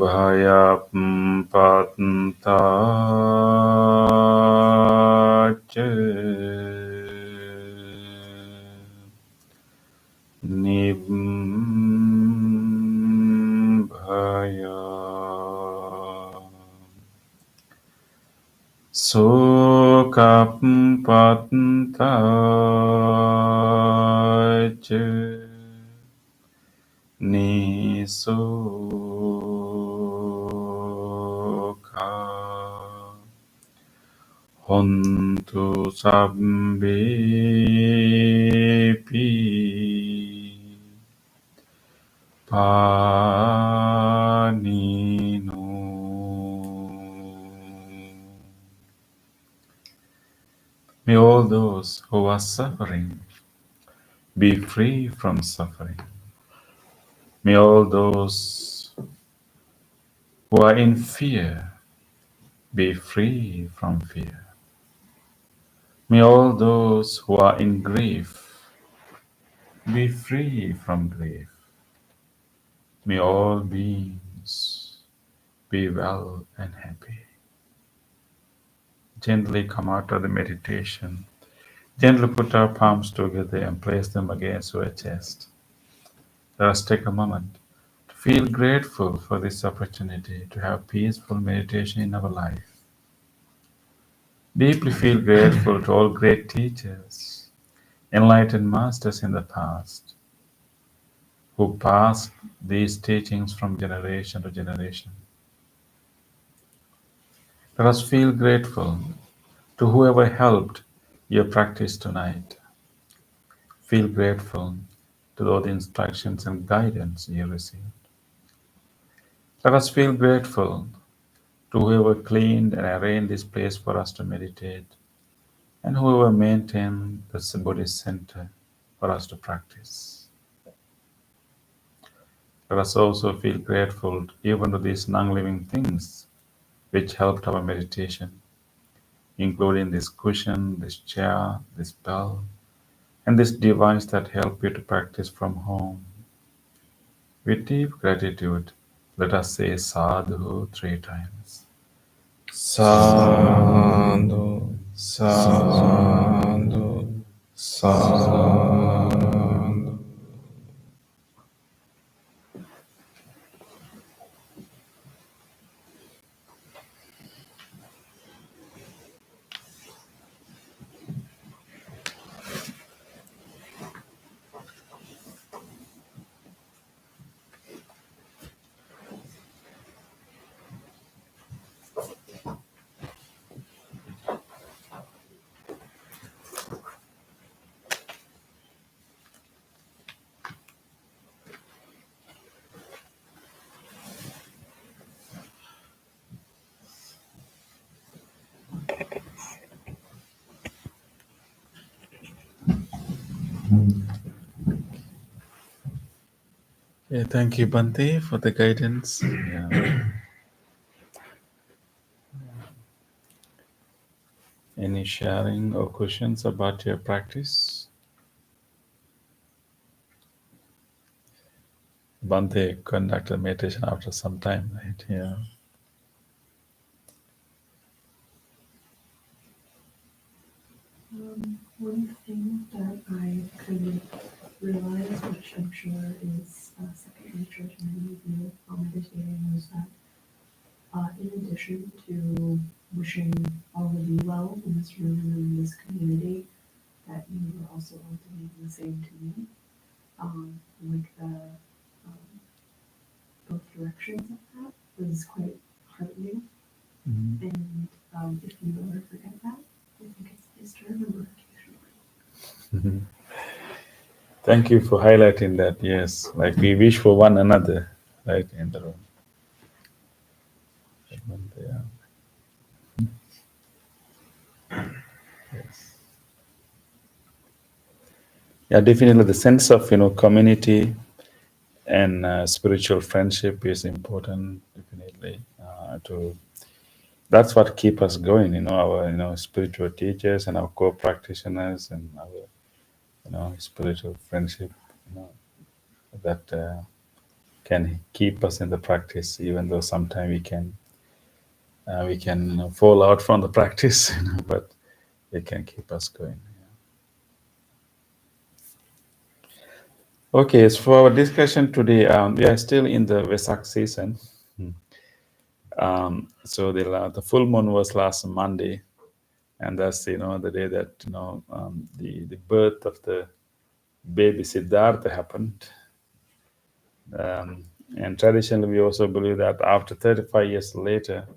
Bhayapatantaca Nibbhaya Sukappatantaca Nisukha Hontu sabbepi panino. May all those who are suffering be free from suffering. May all those who are in fear be free from fear. May all those who are in grief be free from grief. May all beings be well and happy. Gently come out of the meditation. Gently put our palms together and place them against our chest. Let us take a moment to feel grateful for this opportunity to have peaceful meditation in our life. Deeply feel grateful to all great teachers, enlightened masters in the past, who passed these teachings from generation to generation. Let us feel grateful to whoever helped your practice tonight. Feel grateful to those instructions and guidance you received. Let us feel grateful to whoever cleaned and arranged this place for us to meditate, and whoever maintained the Buddhist center for us to practice. Let us also feel grateful even to these non-living things which helped our meditation, including this cushion, this chair, this bell, and this device that help you to practice from home. With deep gratitude, let us say sadhu 3 times. Sadhu, sadhu, sadhu. Yeah, thank you, Bante, for the guidance. Yeah. Any sharing or questions about your practice? Bante conducted meditation after some time, right? Yeah. One thing that I could realize, which I'm sure is second nature to many of you while meditating, was that in addition to wishing all of you well in this room and in this community, that you were also ultimately the same to me, like the both directions of that was quite heartening. Mhm. And if you ever forget that, I think it's nice to remember occasionally. Mhm. Thank you for highlighting that. Yes, like we wish for one another, right, in the room. Yeah. Yes. Yeah, definitely the sense of community and spiritual friendship is important. Definitely, to that's what keep us going. Our spiritual teachers and our co-practitioners and our, spiritual friendship. That can keep us in the practice, even though sometimes we can fall out from the practice, but it can keep us going. Okay, so for our discussion today, we are still in the Vesak season. So the full moon was last Monday, and that's the day that the birth of the baby Siddhartha happened. And traditionally, we also believe that after 35 years later,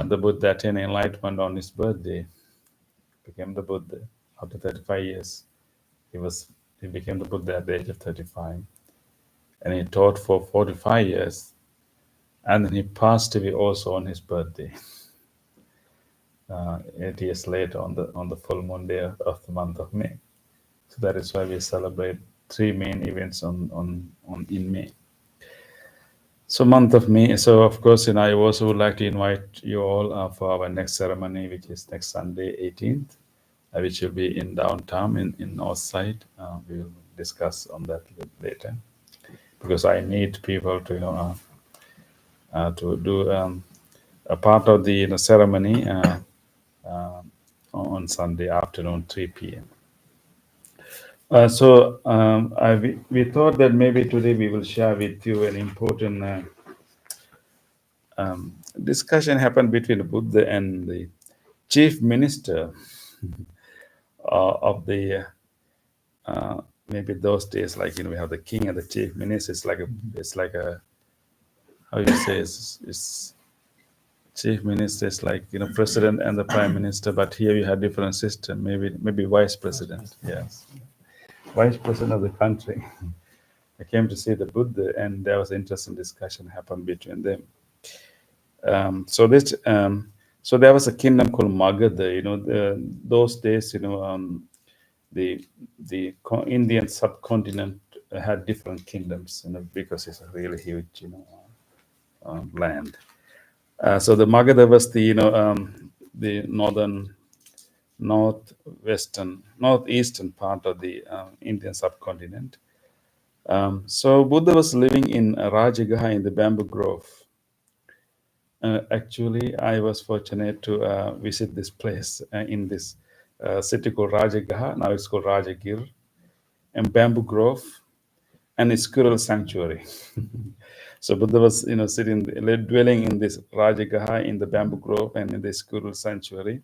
the Buddha attained enlightenment on his birthday, became the Buddha. After 35 years, he became the Buddha at the age of 35, and he taught for 45 years, and then he passed away also on his birthday. 8 years later, on the full moon day of the month of May. So that is why we celebrate three main events in May. So month of May. So of course, I also would like to invite you all for our next ceremony, which is next Sunday, 18th, which will be in downtown in North Side. We will discuss on that later, because I need people to to do a part of the ceremony on Sunday afternoon, 3 p.m. We thought that maybe today we will share with you an important discussion happened between the Buddha and the chief minister of the maybe those days, like we have the king and the chief minister. It's like a how you say it's chief minister is like president and the prime minister, but here you have different system. Maybe vice president. Yes, vice president of the country. I came to see the Buddha, and there was an interesting discussion happened between them. So there was a kingdom called Magadha. Those days, the Indian subcontinent had different kingdoms, because it's a really huge, land. So the Magadha was the northeastern part of the Indian subcontinent. So Buddha was living in Rajagaha in the bamboo grove. Actually, I was fortunate to visit this place in this city called Rajagaha. Now it's called Rajagir, and bamboo grove, and a squirrel sanctuary. So Buddha was, dwelling in this Rajagaha in the bamboo grove and in the squirrel sanctuary.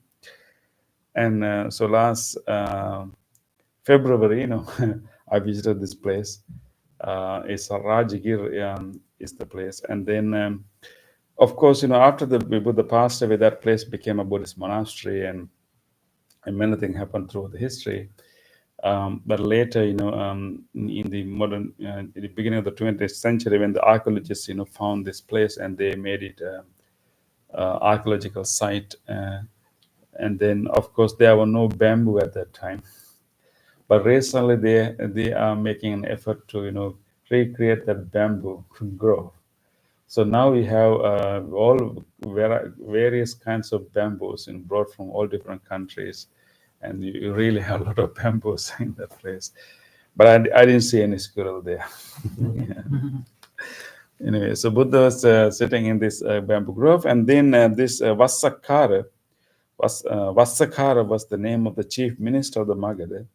And so last February, I visited this place. It's a Rajagir is the place, and then. Of course, after the Buddha passed away, that place became a Buddhist monastery, and many things happened through the history. But later, in the in the beginning of the 20th century, when the archaeologists, found this place and they made it archaeological site, and then, of course, there were no bamboo at that time. But recently, they are making an effort to recreate that bamboo grove. So now we have all various kinds of bamboos brought from all different countries, and you really have a lot of bamboos in that place. But I didn't see any squirrel there. Anyway, so Buddha was sitting in this bamboo grove, and then this Vassakara was the name of the chief minister of the Magadha.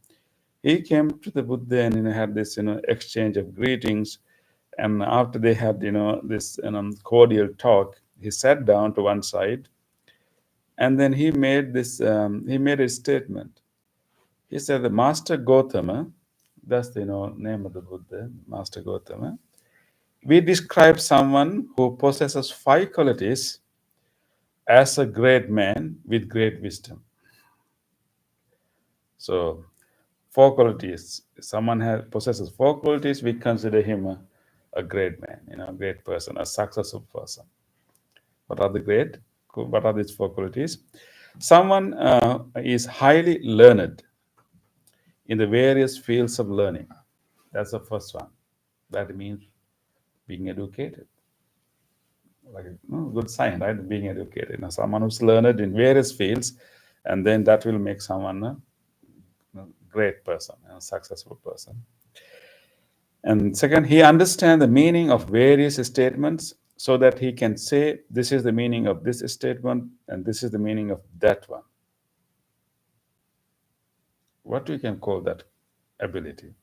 He came to the Buddha and had this exchange of greetings. And after they had, this cordial talk, he sat down to one side, and then he made this. He made a statement. He said, "The Master Gautama, that's the name of the Buddha, Master Gautama. We describe someone who possesses 5 qualities as a great man with great wisdom." So, 4 qualities. Someone possesses 4 qualities. We consider him a great man, a great person, a successful person. What are What are these 4 qualities? Someone is highly learned in the various fields of learning. That's the first one. That means being educated. Like good sign, right? Being educated. Someone who's learned in various fields, and then that will make someone a great person, a successful person. And second, he understands the meaning of various statements so that he can say, this is the meaning of this statement and this is the meaning of that one. What we can call that ability?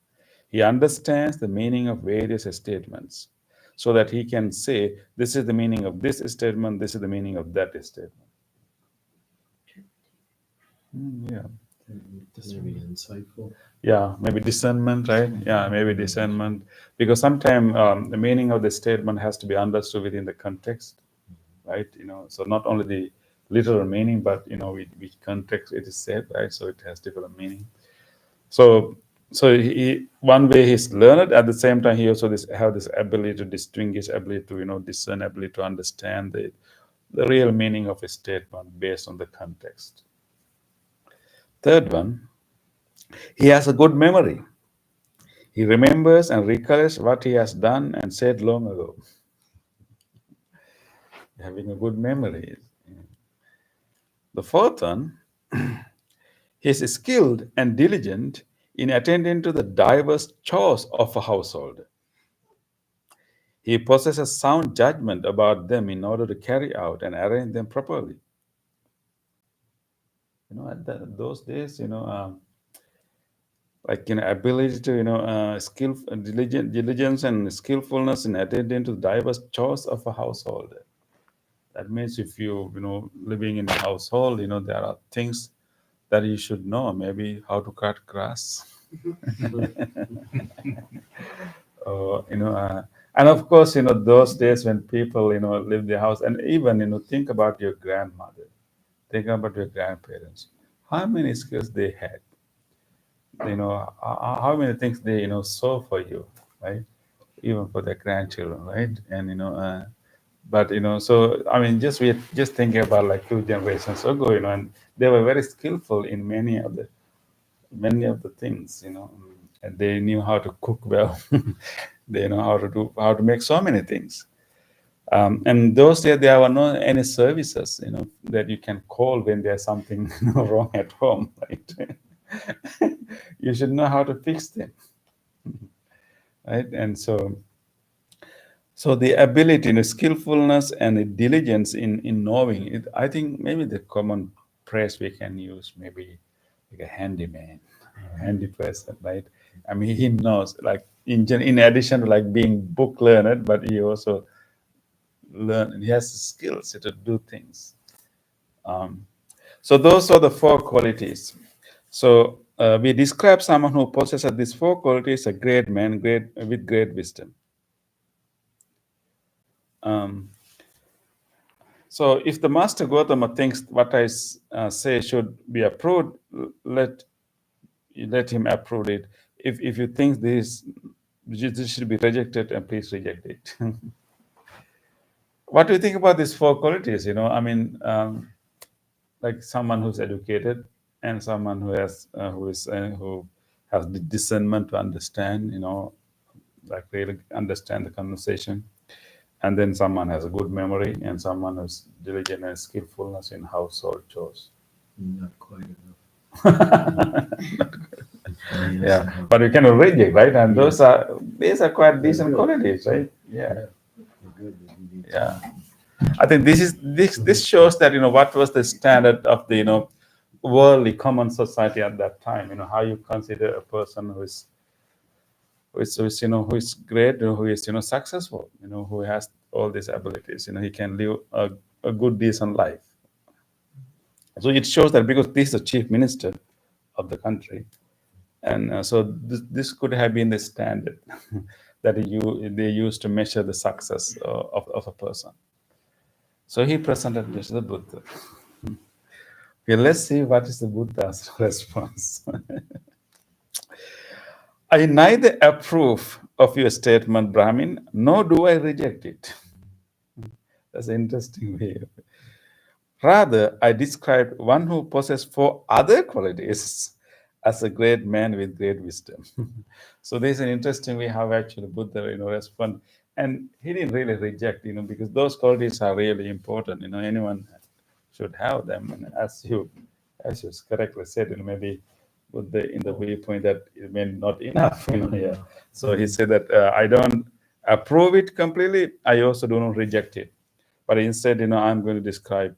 He understands the meaning of various statements so that he can say, this is the meaning of this statement, this is the meaning of that statement. Yeah. This would be insightful. Yeah, maybe discernment, right? Yeah, maybe discernment. Because sometimes the meaning of the statement has to be understood within the context, right? So not only the literal meaning, but with which context it is said, right? So it has different meaning. So he one way he's learned. At the same time, he also have this ability to distinguish, ability to discern, ability to understand the real meaning of a statement based on the context. Third one, he has a good memory. He remembers and recollects what he has done and said long ago. Having a good memory. The fourth one, he is skilled and diligent in attending to the diverse chores of a household. He possesses sound judgment about them in order to carry out and arrange them properly. At those days, ability to skill, diligence and skillfulness in attending to diverse chores of a household. That means if you living in a household, there are things that you should know. Maybe how to cut grass. And of course, those days when people leave the house, and even think about your grandmother, think about your grandparents, how many skills they had, how many things they saw for you, right? Even for their grandchildren, right? And but so I mean, we're just thinking about like 2 generations ago, and they were very skillful in many of the things, and they knew how to cook well. They know how to make so many things. And those days there were no any services, that you can call when there's something wrong at home, right? You should know how to fix them, right? And so the ability, skillfulness and the diligence in knowing it, I think maybe the common phrase we can use, maybe like a handyman, handy person, right? I mean, he knows, like in addition to like being book learned, but he also he has the skills to do things. So those are the 4 qualities. So we describe someone who possesses these 4 qualities, a great man, with great wisdom. So if the Master Gautama thinks what I say should be approved, let him approve it. If you think this should be rejected, and please reject it. What do you think about these 4 qualities? I mean, like someone who's educated and someone who has the discernment to understand, like really understand the conversation, and then someone has a good memory, and someone who's diligent and skillfulness in household chores. Not quite enough. Yeah, but you cannot reject, right? And these are quite decent qualities, right? Yeah. Yeah. I think this shows that what was the standard of the worldly common society at that time. How you consider a person who is great, who is successful, who has all these abilities. He can live a good, decent life. So it shows that because this is the chief minister of the country, and so this could have been the standard that they used to measure the success of a person. So he presented this to the Buddha. Okay, let's see what is the Buddha's response. I neither approve of your statement, Brahmin, nor do I reject it. That's an interesting way of it. Rather, I described one who possesses 4 other qualities as a great man with great wisdom. So there's an interesting way how actually Buddha respond, and he didn't really reject, because those qualities are really important. Anyone should have them, and as you correctly said, maybe Buddha in the viewpoint that it may not enough, yeah. So he said that I don't approve it completely. I also do not reject it, but instead, I'm going to describe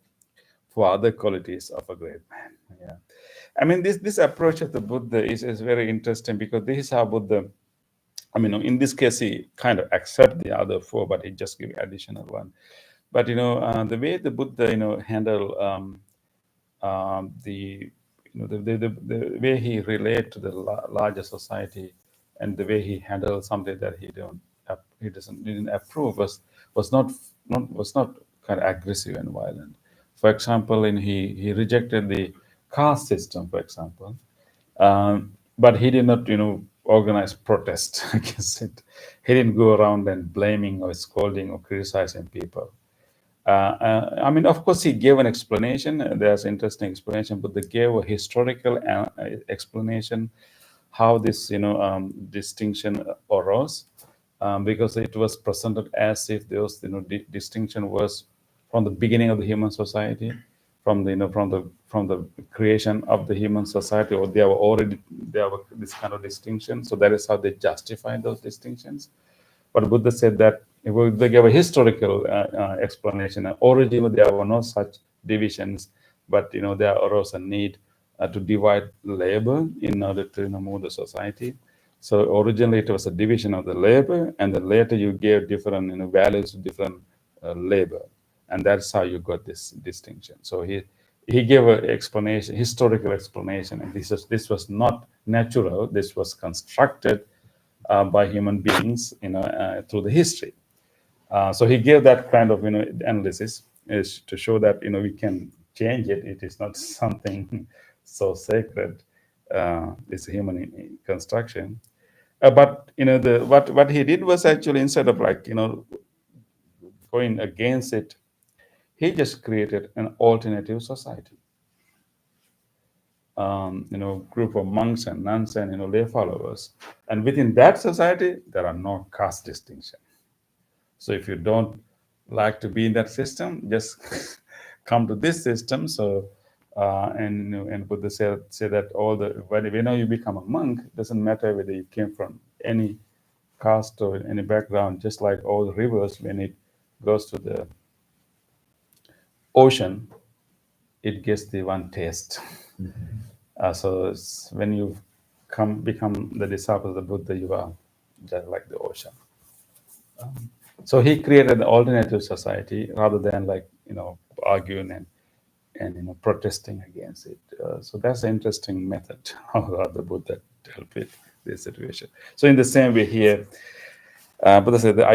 for other qualities of a great man. Yeah, I mean this approach of the Buddha is very interesting because this is how Buddha. I mean, in this case, he kind of accept the other four, but he just give additional one. But the way the Buddha handle the the way he relate to the larger society and the way he handled something that didn't approve was not kind of aggressive and violent. For example, he rejected the caste system, for example, but he did not organize protest against it. He didn't go around and blaming or scolding or criticizing people. I mean, of course, he gave an explanation. There's interesting explanation, but they gave a historical explanation how this, distinction arose, because it was presented as if those, distinction was from the beginning of the human society, from the creation of the human society, or they have this kind of distinction. So that is how they justify those distinctions. But Buddha said that they gave a historical explanation. Originally, there were no such divisions, but there arose a need to divide labor in order to move the society. So originally, it was a division of the labor, and then later you gave different values to different labor, and that's how you got this distinction. So he gave an explanation, historical explanation, and this was not natural. This was constructed by human beings, through the history. So he gave that kind of, analysis is to show that, we can change it. It is not something so sacred. It's a human construction. But, what he did was actually, instead of going against it, he just created an alternative society. Group of monks and nuns and lay followers, and within that society there are no caste distinction. So if you don't like to be in that system, just come to this system. So and Buddha say that when you become a monk, it doesn't matter whether you came from any caste or any background. Just like all the rivers, when it goes to the ocean, it gets the one taste. So when you become the disciple of the Buddha, you are just like the ocean. So he created an alternative society rather than arguing and protesting against it. So that's an interesting method how the Buddha dealt with this situation. So in the same way here, Buddha said that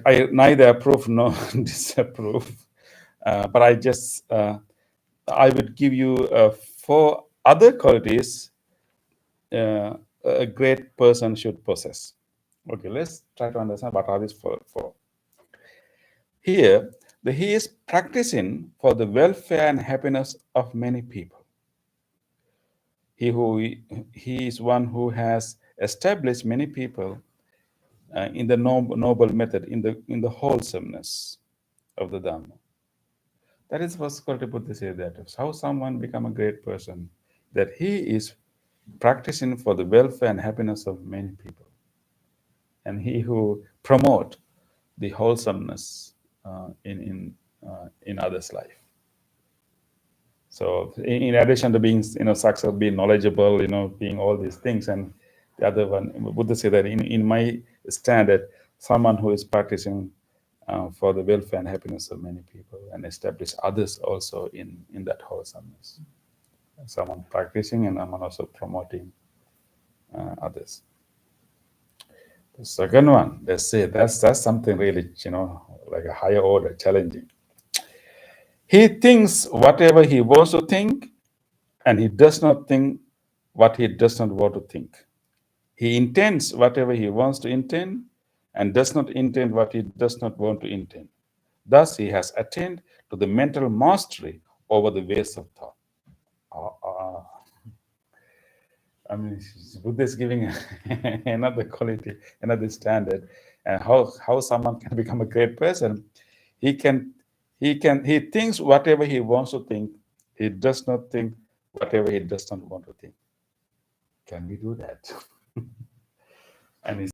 I neither approve nor disapprove, but I would give you 4 other qualities a great person should possess. Okay, let's try to understand what are these 4. Here, he is practicing for the welfare and happiness of many people. He is one who has established many people in the noble method, in the wholesomeness of the Dhamma. That is what Quality Buddha said, that how someone become a great person, that he is practicing for the welfare and happiness of many people, and he who promote the wholesomeness in others' life. So in addition to being successful, being knowledgeable, being all these things, and the other one, Buddha said that in my standard, someone who is practicing for the welfare and happiness of many people and establish others also in that wholesomeness. Someone practicing and someone also promoting others. The second one, let's say that's something really, like a higher order, challenging. He thinks whatever he wants to think, and he does not think what he does not want to think. He intends whatever he wants to intend, and does not intend what he does not want to intend. Thus, he has attained to the mental mastery over the ways of thought. I mean, Buddha is giving another quality, another standard, and how someone can become a great person. He thinks whatever he wants to think. He does not think whatever he does not want to think. Can we do that? And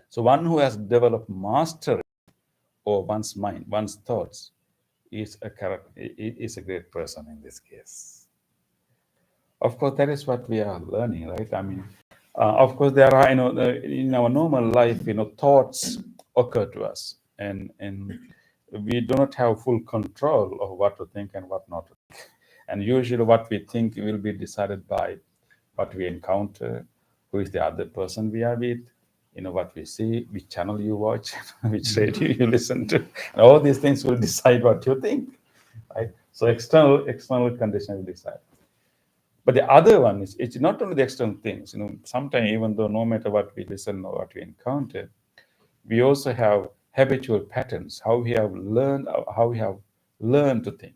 so one who has developed mastery over one's mind, one's thoughts, is a great person in this case. Of course, that is what we are learning, right? I mean, of course, there are, in our normal life, thoughts occur to us, and we do not have full control of what to think and what not to think. And usually, what we think will be decided by what we encounter, who is the other person we are with, what we see, which channel you watch, which radio you listen to, and all these things will decide what you think, right? So external conditions will decide. But the other one is, it's not only the external things. Sometimes, even though no matter what we listen or what we encounter, we also have habitual patterns, how we have learned to think,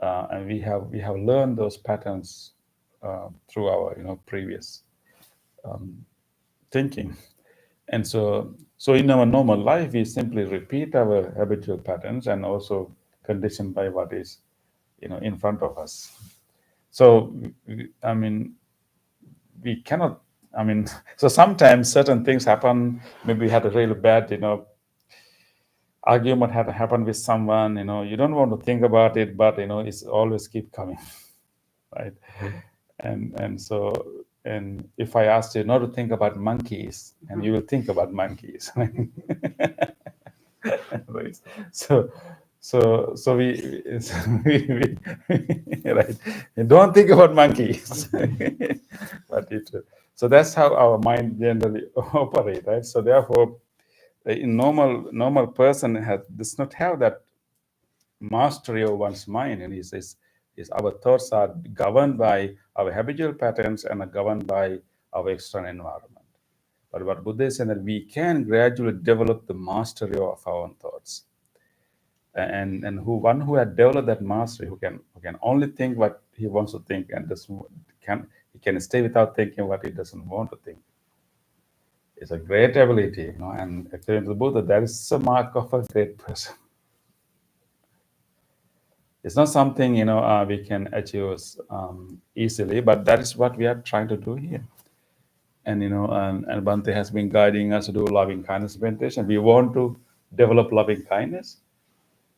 and we have learned those patterns through our previous thinking. And so in our normal life, we simply repeat our habitual patterns and also conditioned by what is in front of us. So I mean, we cannot, so sometimes certain things happen. Maybe we had a really bad argument had happened with someone. You don't want to think about it, but it's always keep coming, right? And so, and if I asked you not to think about monkeys, and you will think about monkeys. Right? So we right. Don't think about monkeys. But so that's how our mind generally operate, right? So therefore, a normal person does not have that mastery of one's mind, and is our thoughts are governed by our habitual patterns and are governed by our external environment. But what Buddha is saying, that we can gradually develop the mastery of our own thoughts, and one who had developed that mastery, who can only think what he wants to think, and he can stay without thinking what he doesn't want to think. It's a great ability, and according to the Buddha, that is a mark of a great person. It's not something we can achieve easily, but that is what we are trying to do here. And and Bhante has been guiding us to do loving kindness meditation. We want to develop loving kindness,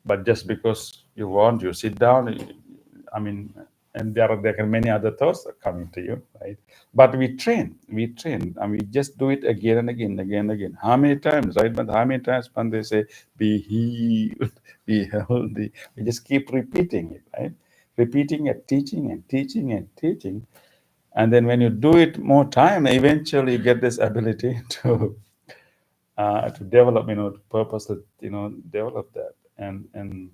but just because you sit down. And there are many other thoughts that come into you, right? But we train, and we just do it again and again. How many times, right? But how many times when they say, be healed, be healthy, we just keep repeating it, right? Repeating and teaching and teaching and teaching. And then when you do it more time, eventually you get this ability to develop, to purposely, develop that. And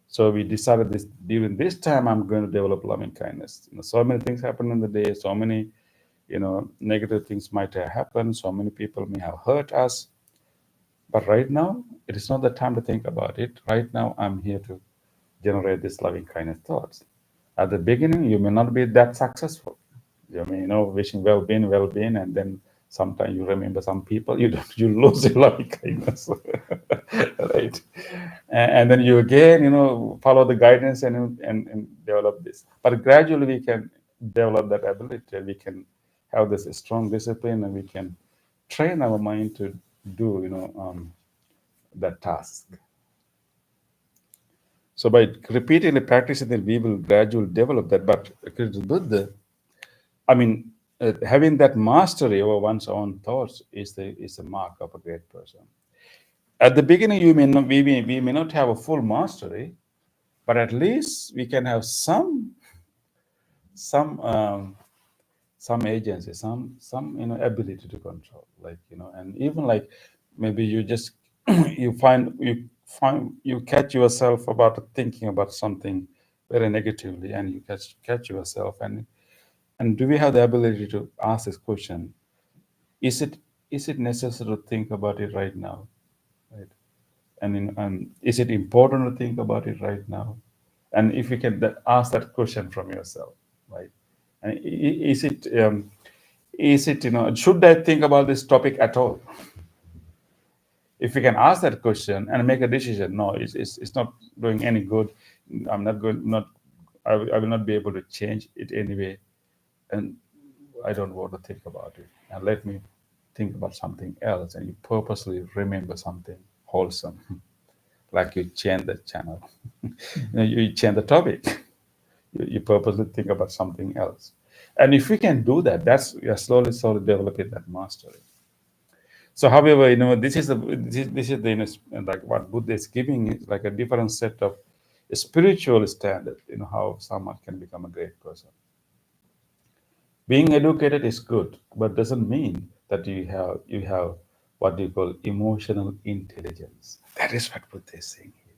so we decided this during this time, I'm going to develop loving kindness. So many things happen in the day. So many, negative things might have happened. So many people may have hurt us. But right now, it is not the time to think about it. Right now, I'm here to generate this loving kindness thoughts. At the beginning, you may not be that successful. You may, wishing well-being, and then sometimes you remember some people, you lose your loving kindness, right? And then you again, follow the guidance and develop this. But gradually we can develop that ability. We can have this strong discipline, and we can train our mind to do, that task. So by repeatedly practicing it, we will gradually develop that. But according to Buddha, having that mastery over one's own thoughts is a mark of a great person. At the beginning, we may not have a full mastery, but at least we can have some agency, some ability to control, and even like maybe you just you catch yourself about thinking about something very negatively, and you catch yourself, and do we have the ability to ask this question? Is it necessary to think about it right now, right? And is it important to think about it right now? And if you can ask that question from yourself, right? And is it should I think about this topic at all? If you can ask that question and make a decision, no, it's not doing any good. I'm I will not be able to change it anyway, and I don't want to think about it. And let me think about something else, and you purposely remember something wholesome, like you change the channel, you change the topic, you purposely think about something else. And if we can do that, that's we are slowly developing that mastery. So, however, this is the like what Buddha is giving is like a different set of spiritual standard. How someone can become a great person. Being educated is good, but doesn't mean that you have what you call emotional intelligence. That is what Buddha is saying here.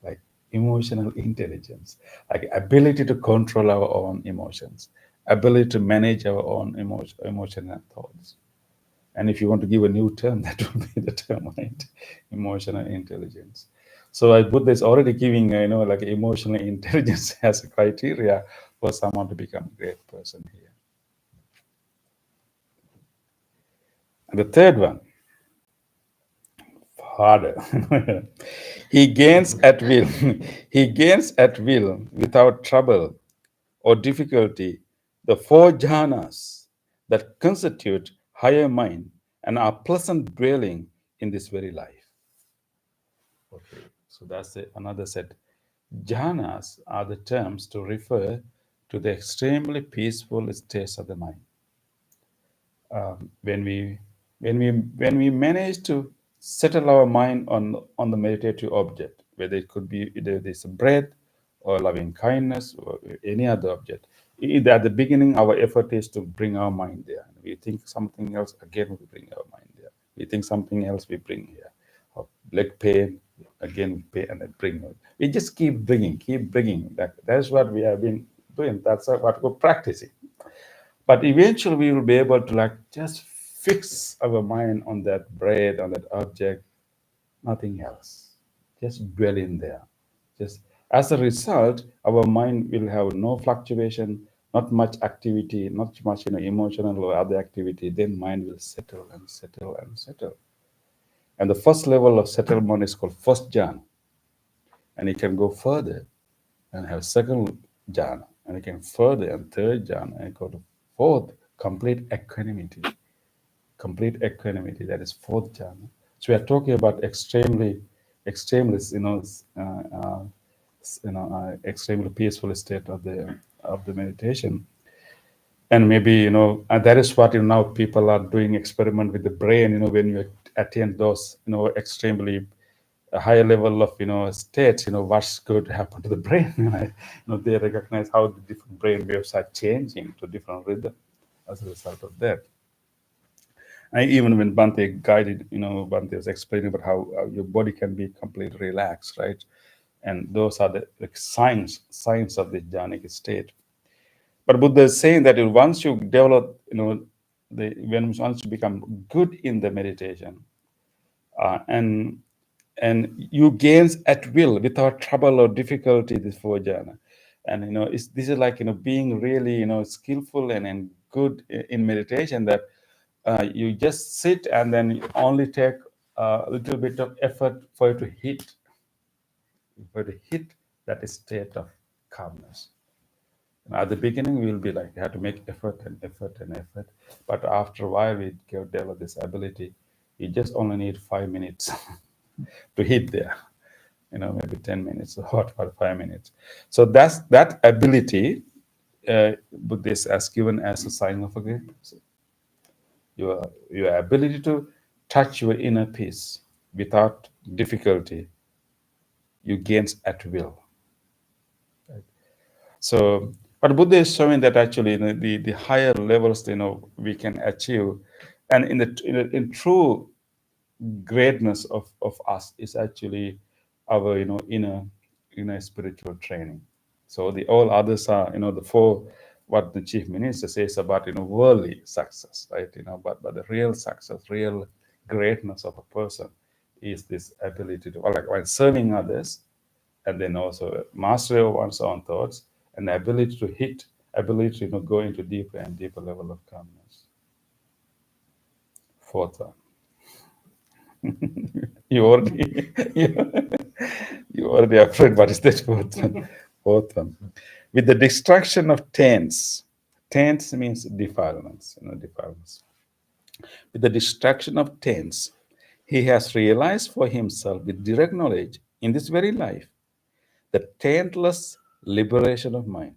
Like emotional intelligence, like ability to control our own emotions, ability to manage our own emotional thoughts. And if you want to give a new term, that would be the term, right? Emotional intelligence. So Buddha is already giving, like emotional intelligence as a criteria for someone to become a great person here. And the third one, harder. He gains at will. He gains at will without trouble or difficulty the four jhanas that constitute higher mind and are pleasant dwelling in this very life. Okay, so that's another set. Jhanas are the terms to refer to the extremely peaceful states of the mind. When we manage to settle our mind on the meditative object, whether it could be either this breath or loving kindness or any other object, at the beginning our effort is to bring our mind there. We think something else, again we bring our mind there. We think something else, we bring here. Leg pain, again we pay and then bring it. We just keep bringing. That's what we have been doing. That's what we're practicing. But eventually we will be able to like just fix our mind on that breath, on that object, nothing else. Just dwell in there. Just as a result, our mind will have no fluctuation, not much activity, not much emotional or other activity. Then mind will settle and settle and settle. And the first level of settlement is called first jhana. And it can go further and have second jhana, and it can further and third jhana, and go to fourth, complete equanimity. Complete equanimity, that is fourth jhana. So we are talking about extremely, extremely peaceful state of the meditation. And maybe and that is what now people are doing experiment with the brain. When you attain those extremely a higher level of states, what's going to happen to the brain. They recognize how the different brain waves are changing to different rhythm as a result of that. And even when Bhante guided, Bhante was explaining about how your body can be completely relaxed, right? And those are the signs of this jhanic state. But Buddha is saying that once you develop, once you become good in the meditation, and you gains at will without trouble or difficulty this four jhana. And this is like being really skillful and good in meditation, that you just sit and then you only take a little bit of effort for you to hit that state of calmness. At the beginning, we will be like, you have to make effort and effort and effort. But after a while, we develop this ability. You just only need 5 minutes to hit there. Maybe 10 minutes or 5 minutes. So that ability, Buddhist has given as a sign of a great person. Your ability to touch your inner peace without difficulty, you gain at will. Right? So, but Buddha is showing that actually the higher levels we can achieve, and in true greatness of us is actually our inner spiritual training. So the all others are the four, what the chief minister says about worldly success, right? But the real success, real greatness of a person is this ability to, like, while serving others, and then also mastery of one's own thoughts, and the ability to go into deeper and deeper level of calmness. Fourth one. you already afraid what is that fourth one? Fourth one. With the destruction of taints. Taints means defilements, defilements. With the destruction of taints, he has realized for himself with direct knowledge in this very life the taintless liberation of mind,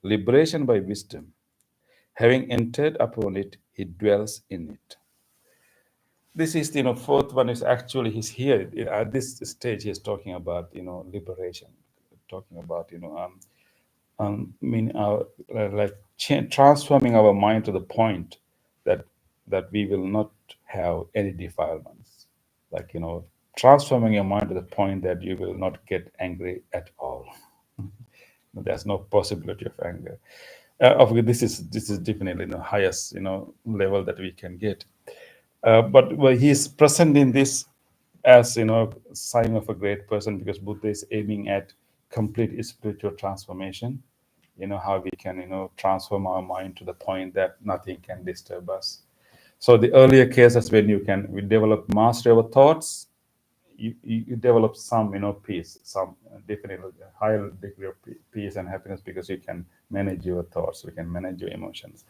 liberation by wisdom. Having entered upon it, he dwells in it. This is, fourth one is actually he's here at this stage. He's talking about, liberation, talking about, like transforming our mind to the point that we will not have any defilements. Like, transforming your mind to the point that you will not get angry at all. There's no possibility of anger. Of course, this is definitely the highest level that we can get. But he is present in this as sign of a great person, because Buddha is aiming at complete spiritual transformation. How we can transform our mind to the point that nothing can disturb us. So the earlier cases when we develop mastery over thoughts, you develop some peace, some definitely higher degree of peace and happiness, because you can manage your thoughts, you can manage your emotions.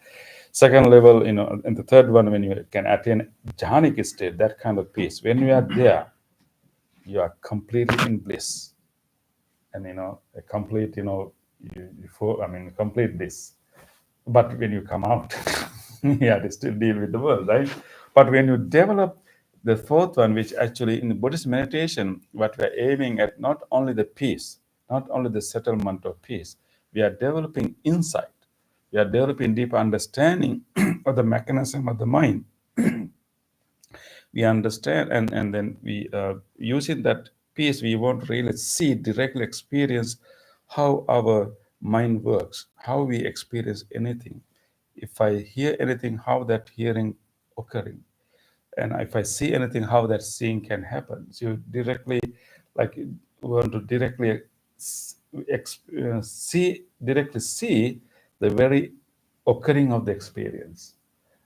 Second level, and the third one, when you can attain jhanic state, that kind of peace, when you are there, you are completely in bliss, and a complete complete bliss. But when you come out, you have to still deal with the world, right? But when you develop the fourth one, which actually in the Buddhist meditation, what we are aiming at, not only the peace, not only the settlement of peace, we are developing insight. We are developing deep understanding of the mechanism of the mind. We understand, and then we using that peace, we want to really see, directly experience how our mind works, how we experience anything. If I hear anything, how that hearing occurring, and if I see anything, how that seeing can happen. So you directly, like, want to directly directly see the very occurring of the experience.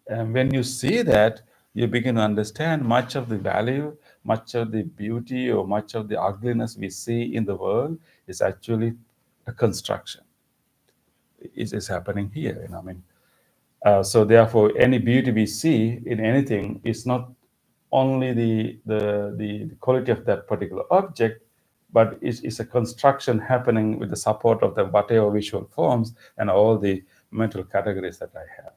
And when you see that, you begin to understand much of the value, much of the beauty, or much of the ugliness we see in the world is actually a construction. It is happening here. So therefore, any beauty we see in anything is not only the quality of that particular object, but it's a construction happening with the support of the whatever visual forms and all the mental categories that I have.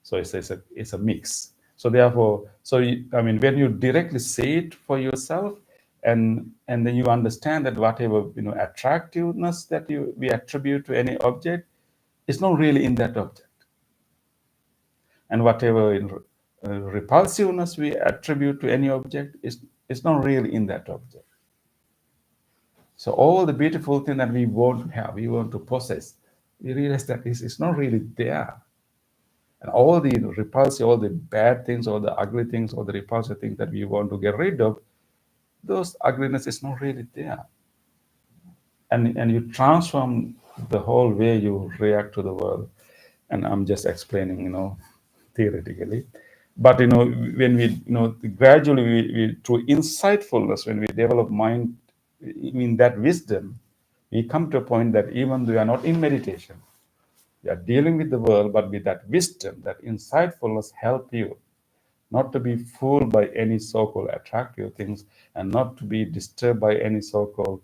So it's a mix. So therefore, when you directly see it for yourself, and then you understand that whatever attractiveness that we attribute to any object is not really in that object, and whatever repulsiveness we attribute to any object is not really in that object. So all the beautiful thing that we want to have, we want to possess, we realize that it's not really there. And all the repulsive, all the bad things, all the ugly things, all the repulsive things that we want to get rid of, those ugliness is not really there. And you transform the whole way you react to the world. And I'm just explaining, theoretically. But when we gradually we through insightfulness, when we develop mind in that wisdom, we come to a point that even though we are not in meditation, we are dealing with the world, but with that wisdom, that insightfulness help you not to be fooled by any so-called attractive things, and not to be disturbed by any so-called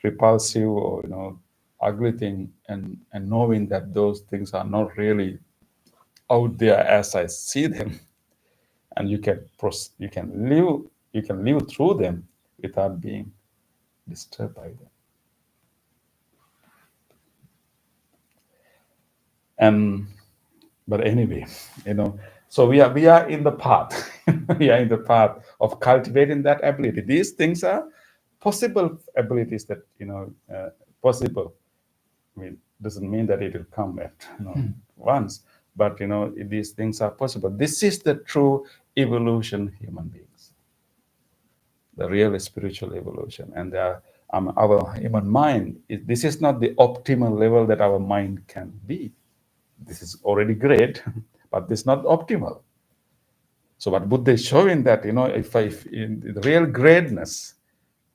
repulsive or ugly thing, and knowing that those things are not really out there as I see them, and you can live through them without being disturbed by them. But anyway, so we are in the path. We are in the path of cultivating that ability. These things are possible abilities that possible. Doesn't mean that it will come at once, but these things are possible. This is the true evolution, human beings, the real spiritual evolution, and our human mind. This is not the optimal level that our mind can be. This is already great, but this is not optimal. So what Buddha is showing that, if the real greatness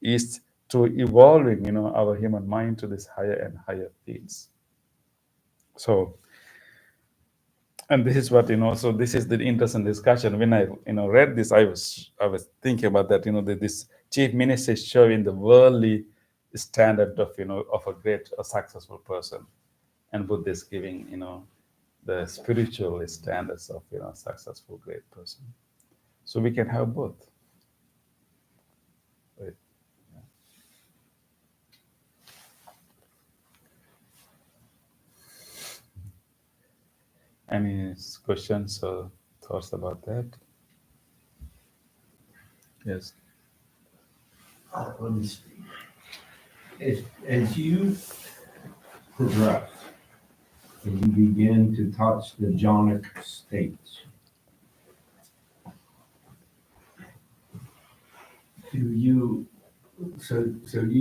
is to evolving, our human mind to this higher and higher fields. So, and this is what, so this is the interesting discussion. When I, read this, I was thinking about that, that this chief minister is showing the worldly standard of, of a great, a successful person. And Buddha is giving, the spiritual standards of, a successful great person. So we can have both. Right. Any questions or thoughts about that? Yes. Let me see. As you progress and you begin to touch the jhanic states, so you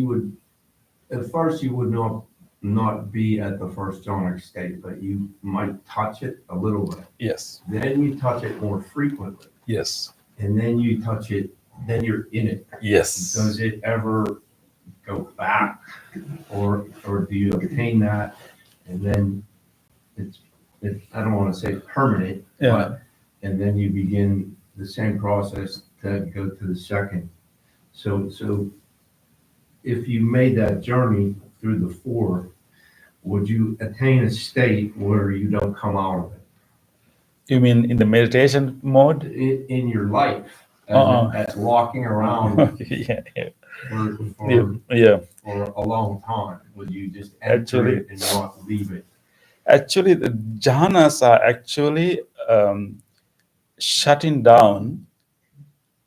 would, at first you would not be at the first jhanic state, but you might touch it a little bit. Yes. Then you touch it more frequently. Yes. And then you touch it, then you're in it. Yes. Does it ever go back, or do you obtain that and then it's I don't want to say permanent, Yeah. but and then you begin the same process to go to the second. So if you made that journey through the four, would you attain a state where you don't come out of it You mean in the meditation mode? in your life Uh-uh. as walking around Yeah. for for a long time? Would you just enter Actually- it and not leave it? Actually, the jhanas are actually shutting down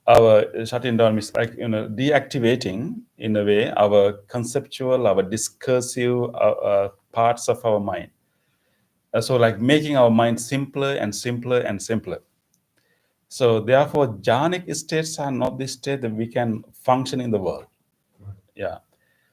means like, deactivating in a way our conceptual, our discursive parts of our mind. So like making our mind simpler and simpler and simpler. So therefore, jhanic states are not the state that we can function in the world. Yeah.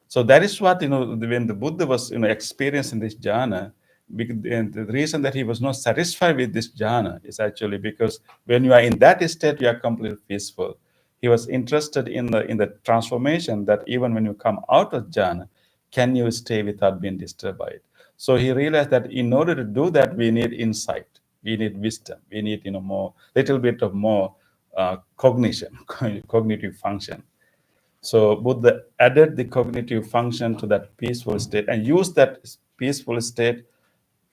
So that is what, when the Buddha was, experiencing this jhana, and the reason that he was not satisfied with this jhana is actually because when you are in that state, you are completely peaceful. He was interested in the transformation that even when you come out of jhana, can you stay without being disturbed by it? So he realized that in order to do that, we need insight, we need wisdom, we need, little bit of more cognition, cognitive function. So Buddha added the cognitive function to that peaceful state and used that peaceful state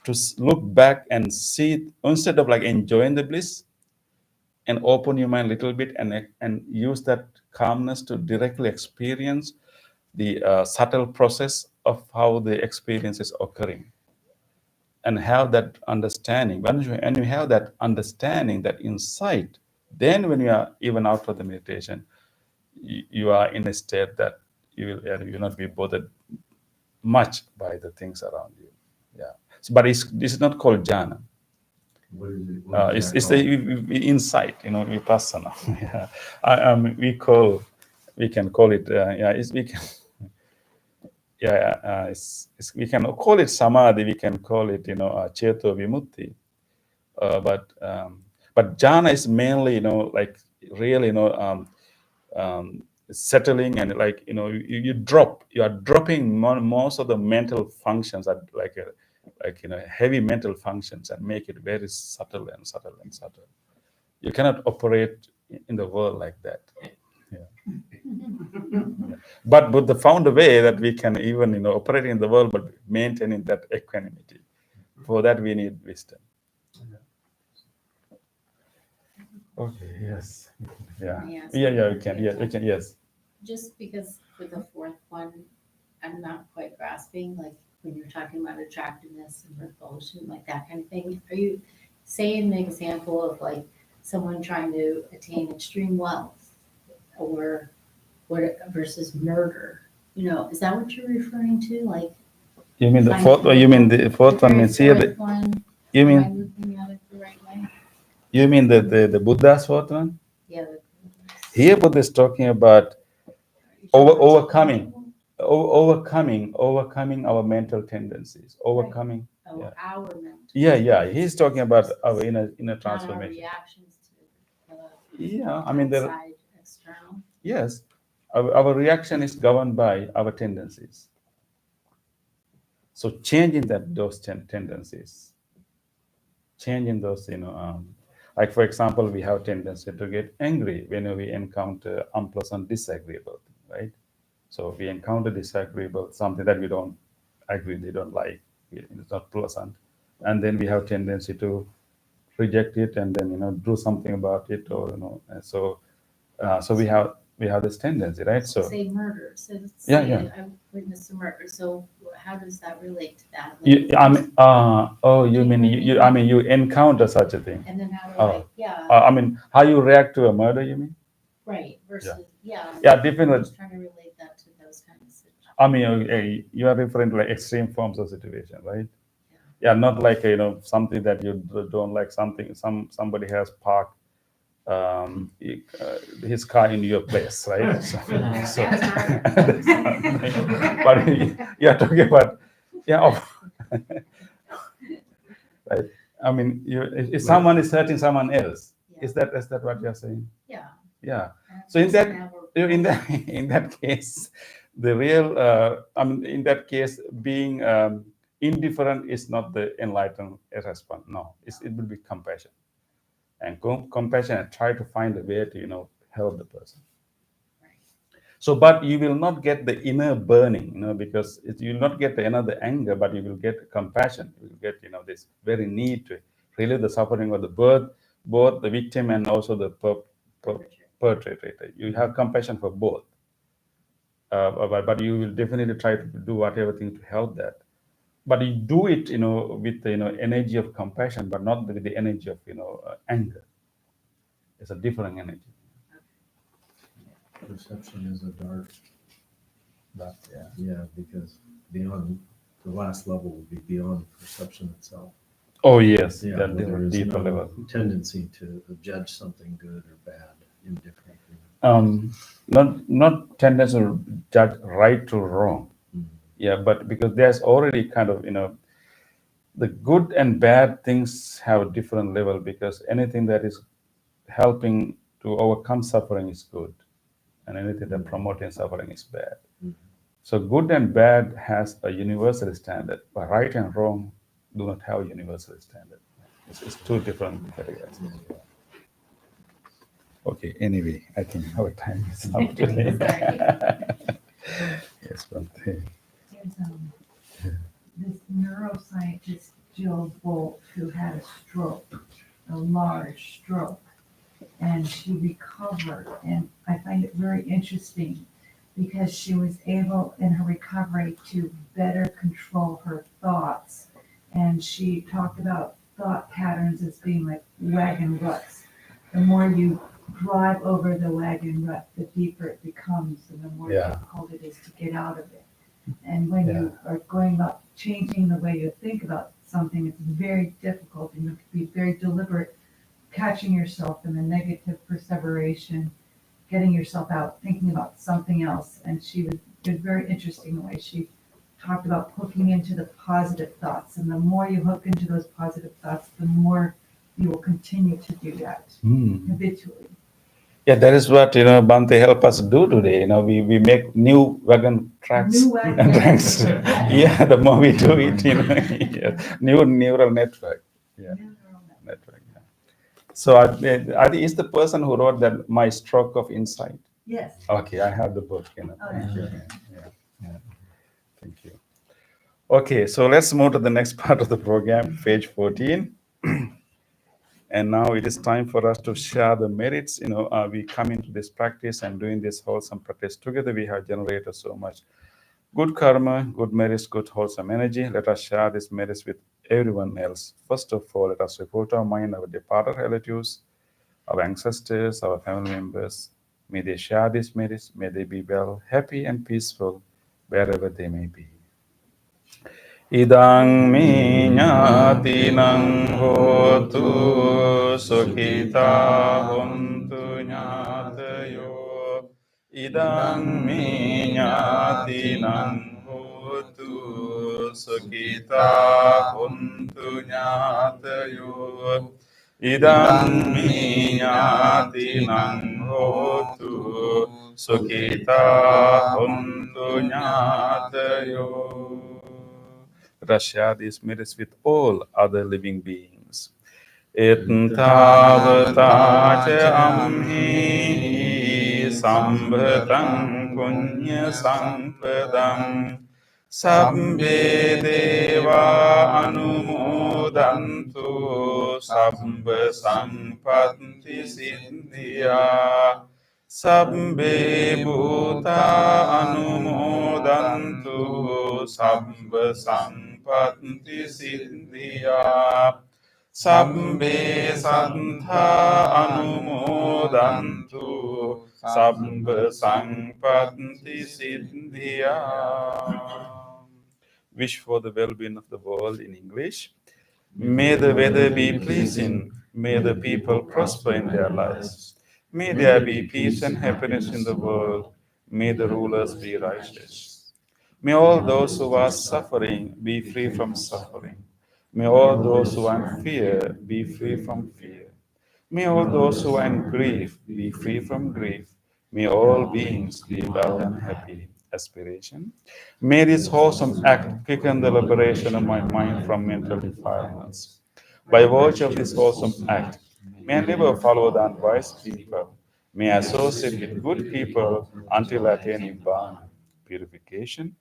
to look back and see, instead of like enjoying the bliss, and open your mind a little bit and use that calmness to directly experience the subtle process of how the experience is occurring, and have that understanding. When you have that understanding, that insight, then when you are even out of the meditation, you are in a state that you will not be bothered much by the things around you. Yeah. So, but this is not called jhana. What is it? What is It's that the insight, vipassana. Yeah. We can call it. We can call it samadhi. We can call it, ceto vimutti. But jhana is mainly, like really, settling, and like, you are dropping most of the mental functions, at like heavy mental functions, and make it very subtle and subtle and subtle. You cannot operate in the world like that. Yeah. But Buddha found a way that we can even, operate in the world, but maintaining that equanimity. For that, we need wisdom. Okay. Yes. Yeah. Yes. Yeah. We can. Yeah. We can. Yes. Just because for the fourth one, I'm not quite grasping, like when you're talking about attractiveness and repulsion, like that kind of thing. Are you saying an example of like someone trying to attain extreme wealth or what versus murder? Is that what you're referring to? Like You mean the fourth? You mean the fourth one? Means here. fourth one, You am I mean looking at it the right way? you mean the Buddha's fourth one? Yeah. Here, Buddha is talking about overcoming our mental tendencies, overcoming. Oh, Yeah. our mental. Yeah. He's talking about our inner Not our transformation. reactions to Yeah, I mean, outside, external. yes, Our reaction is governed by our tendencies. So changing those tendencies, changing those, like for example, we have tendency to get angry when we encounter unpleasant, disagreeable, right? So we encounter disagreeable, something that we don't agree, they don't like, it's not pleasant, and then we have tendency to reject it and then do something about it, or so we have this tendency, right? So Say murder, so let's Yeah, say yeah. I've witnessed a murder, so how does that relate to that? I mean, you mean you encounter such a thing? And then how do Oh. yeah, I mean, how you react to a murder? You mean? right, versus, yeah. Yeah, I'm different. just trying to relate that to those kinds of situations. I mean, you are referring to like extreme forms of situation, right? Yeah, not like something that you don't like. Somebody has parked his car in your place, right? So but you're talking about right. I mean, if someone is hurting someone else, is that what you're saying? Yeah. Yeah. And So in that have a- in that case, the real in that case, being indifferent is not the enlightened response. No, it will be compassion, and compassion, and try to find a way to help the person. So, but you will not get the inner burning, because you will not get the another anger, but you will get compassion. You will get this very need to relieve the suffering of both the victim and also the perpetrator. You have compassion for both, but you will definitely try to do whatever thing to help that. But you do it, with the energy of compassion, but not with the energy of anger. It's a different energy. Perception is a dark, But yeah. yeah, because beyond, the last level will be beyond perception itself. Oh yes, Yeah, that where there is deeper no level. tendency to judge something good or bad, indifferent. Not tendency to judge right to wrong. Mhm. Yeah, but because there's already kind of the good and bad things have a different level, because anything that is helping to overcome suffering is good, and anything that promoting suffering is bad. Mhm. So good and bad has a universal standard, but right and wrong do not have a universal standard. It's two different categories. Okay, anyway, I think our time is up today. Yes, but There's this neuroscientist, Jill Bolt, who had a stroke, a large stroke, and she recovered. And I find it very interesting because she was able in her recovery to better control her thoughts. And she talked about thought patterns as being like wagon ruts. The more you drive over the wagon rut, the deeper it becomes and the more Yeah. difficult it is to get out of it. And when you are going about changing the way you think about something, it's very difficult and you have to be very deliberate, catching yourself in the negative perseveration, getting yourself out, thinking about something else. And it was very interesting the way she talked about hooking into the positive thoughts. And the more you hook into those positive thoughts, the more you will continue to do that habitually. Yeah, that is what Bhante help us do today. We make new wagon tracks New wagon and tracks. tracks. Yeah, the more we do it, new neural network. Yeah, network. Yeah. So I think it's the person who wrote that My Stroke of Insight. Yes. Okay, I have the book. Oh, Thank you. yeah. Yeah. Thank you. Okay, so let's move to the next part of the program, page 14. And now it is time for us to share the merits. We come into this practice and doing this wholesome practice together. We have generated so much good karma, good merits, good wholesome energy. Let us share these merits with everyone else. First of all, let us report our mind, our departed relatives, our ancestors, our family members. May they share these merits. May they be well, happy, and peaceful wherever they may be. Idang mi ñātīnaṃ hotu sukhita hontu ñātayo. Idang mi ñātīnaṃ hotu sukhita hontu ñātayo. Idang mi ñātīnaṃ hotu Sukhita Huntu Nyatayo. Let us share these merits with all other living beings. Ittavata amhi sambhatam punya sampadam sabbe deva anumodantu sabba sampatti siddhya sabbe bhuta anumodantu sabba sampatti siddhya Sabbe santha anumodantu sabba sampatti siddhya. Wish for the well-being of the world in English. May the weather be pleasing. May the people prosper in their lives. May there be peace and happiness in the world. May the rulers be righteous. May all those who are suffering be free from suffering. May all those who are in fear be free from fear. May all those who are in grief be free from grief. May all beings be well and happy. Aspiration. May this wholesome act quicken the liberation of my mind from mental defilements. By virtue of this wholesome act, may I never follow the unwise people. May I associate with good people until I attain Nibbana. Purification.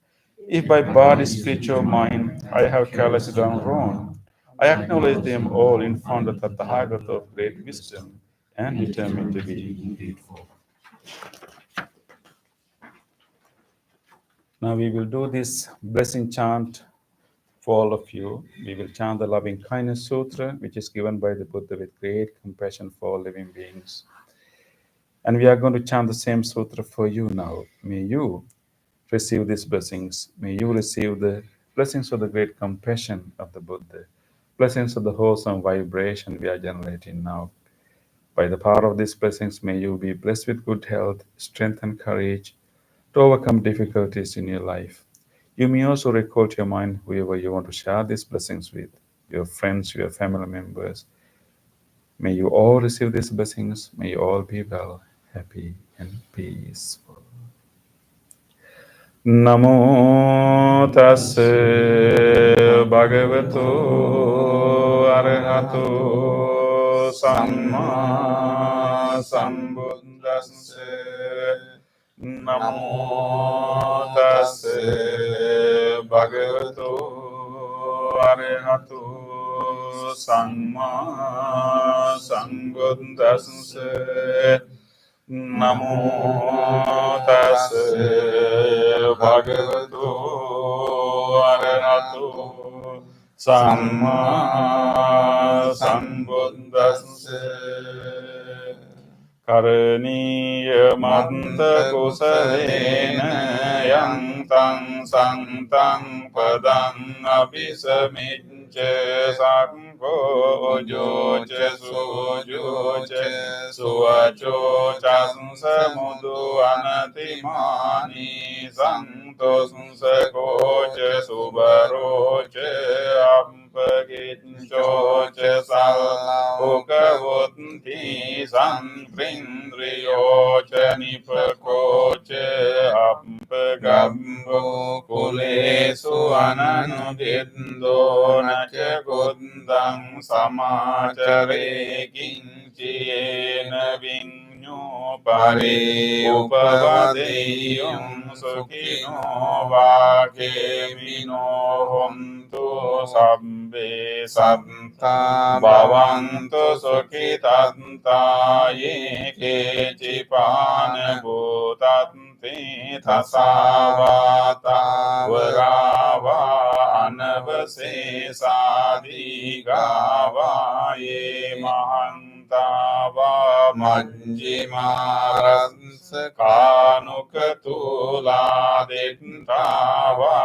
If by body, speech, or mind I have carelessly done wrong, I acknowledge them all in front of the Tathagata of great wisdom and determine to be heedful. Now we will do this blessing chant for all of you. We will chant the Loving Kindness Sutra, which is given by the Buddha with great compassion for all living beings. And we are going to chant the same sutra for you now. May you receive these blessings. May you receive the blessings of the great compassion of the Buddha, blessings of the wholesome vibration we are generating now. By the power of these blessings, may you be blessed with good health, strength, and courage to overcome difficulties in your life. You may also recall to your mind whoever you want to share these blessings with, your friends, your family members. May you all receive these blessings. May you all be well, happy, and peaceful. Namo tassa bhagavato arahato samma sambuddhassa. Namo tassa bhagavato arahato samma sambuddhassa. Namo tassa bhagavato arahato samma sambuddhassa. Karaniya manta kusalena yantang santang padang abhisamicca sakko joca sujoca suvaco cansamudu anatimani santo sansakoca subaroca ampagincoca salukavutti sanprindriyoca nipakoca ampagambo kulesu ananudindo naca kundang samacare kinciyena vinyo pare upavadeyum sukino vakemino hontu sabbe satta bhavantu sukhitanta ye kecipana bhutanti thasavata varava anavasesadi ye mahantava majjimaras kanukatula dentava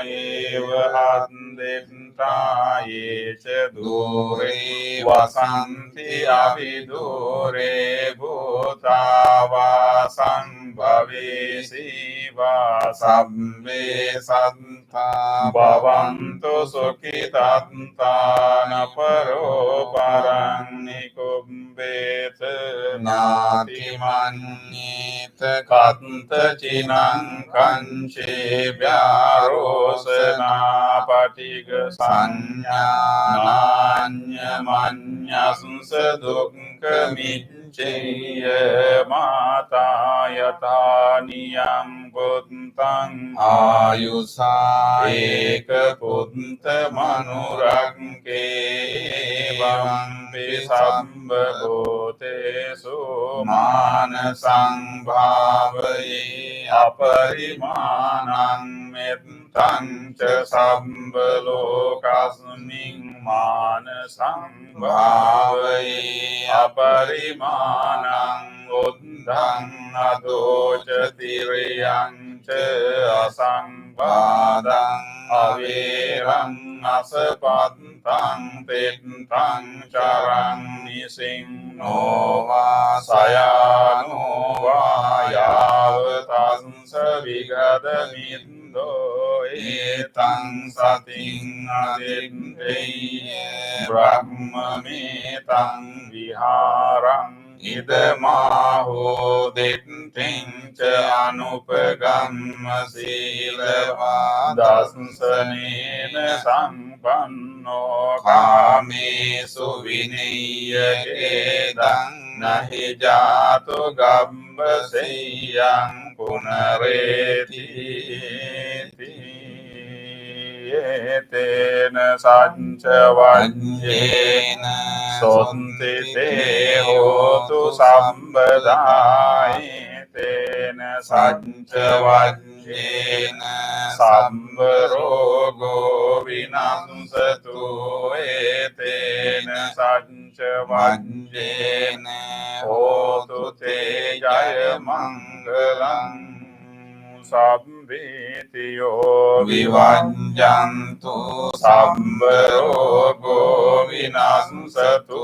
eva denta ye dure vasanti avidure bhutava sambhavesi ජීවා සබ්බේ සත්තා භවන්තු සුඛිතාත්තාන පරෝ පරං නිකුම්බේත නාති මඤ්ඤේත කත්ත චිනං කංචේ ව්‍යාරෝසනා පටිග සංඥානාඤ්ඤ මඤ්ඤස්ස දුක්ඛ මිච්ඡේය මාතා යතා නියං පුත්තං ආයුසා ඒක පුත්ත මනුරක්කේ වම්පි සම්බ භූතේසු මාන සංභාවයේ අපරිමානං මෙත්තං ච සම්බ ලෝකස්මින් මාන සංභාවයේ අපරිමානං උද්ධං අදෝච තිරයං ච අසංවාදං අවේරං අසපත්තං තෙත්තං චරං නිසින්නෝවා සයානෝවා යාව තංස විගත මින්දෝ ඒතං සතින් අදින්දේය බ්‍රහ්මමේතං විහාරං ඉදමාහෝ දෙට්ඨින් ච අනුපගම්ම සීලවා දස්සනේන සම්පන්නෝ කාමේසු විනය්‍යේදං නහි ජාතු ගම්බසෙයං පුනරේති ඒතේන සච්ච වඤ්ඤේන සොන්ති තේ හෝතු සම්බදායිතේන සච්ච වඤ්ඤේන සම්බ රෝගෝ විනස්සතු ඒතේන සච්ච වඤ්ඤේන හෝතු තේ ජය මංගලං සම්බේතියෝ විවංජන්තු සම්බ රෝගෝ විනස්සතු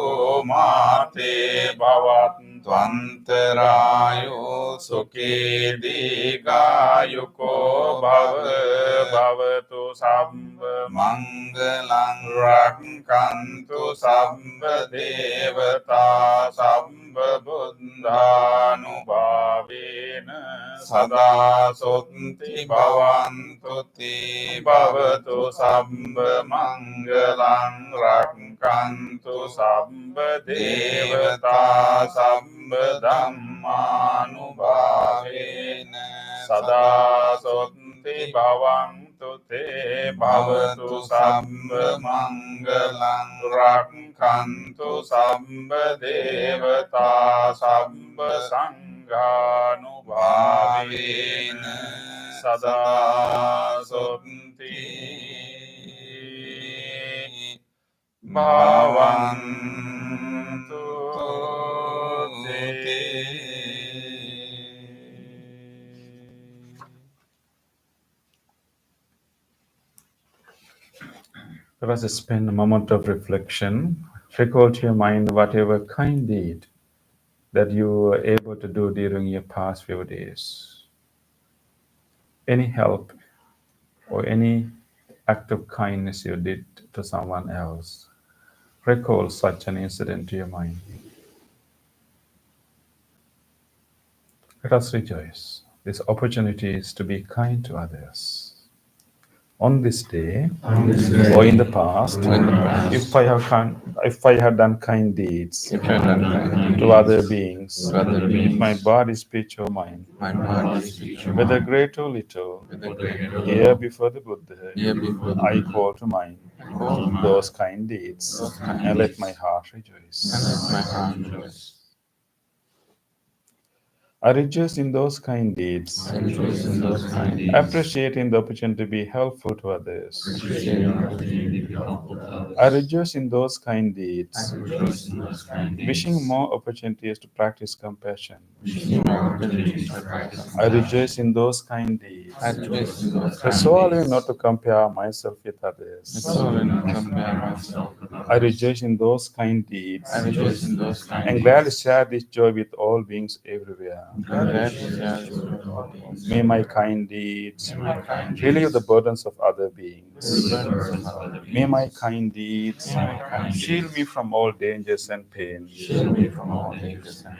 මාතේ භවත්වන්තරායෝ සුඛේ දීඝායුකෝ භවතු සම්බ මංගලං රක්ඛන්තු සම්බ දේවතා සම්බ බුද්ධානුභාවේන සදා සොත්ති භවන්තු තේ භවතු සම්බ මංගලං රක්ඛන්තු සම්බ දේවතා සම්බ ධම්මානුභාවේන සදා සොත්ති භවන්තු තේ භවතු සම්බ මංගලං රක්ඛන්තු සම්බ දේවතා සම්බ සංඝානුභාවේන සදා සොත්ති භවන්තු තේ. Let us spend a moment of reflection. Recall to your mind whatever kind deed that you were able to do during your past few days. Any help or any act of kindness you did to someone else. Recall such an incident to your mind. Let us rejoice. This opportunity is to be kind to others. On this day, or in the past, if I have done kind deeds to other beings, if my body, speech, or mind, whether great or little, here before the Buddha, I call to mind those kind deeds, and let my heart rejoice. I rejoice in those kind deeds, appreciating the opportunity to be helpful to others. I rejoice in those kind deeds, wishing more opportunities to practice compassion. I rejoice in those kind deeds, resolving not to compare myself with others. I rejoice in those kind deeds, and gladly share this joy with all beings everywhere. May my kind deeds relieve the burdens of other beings. May my kind deeds shield me from all dangers and pain.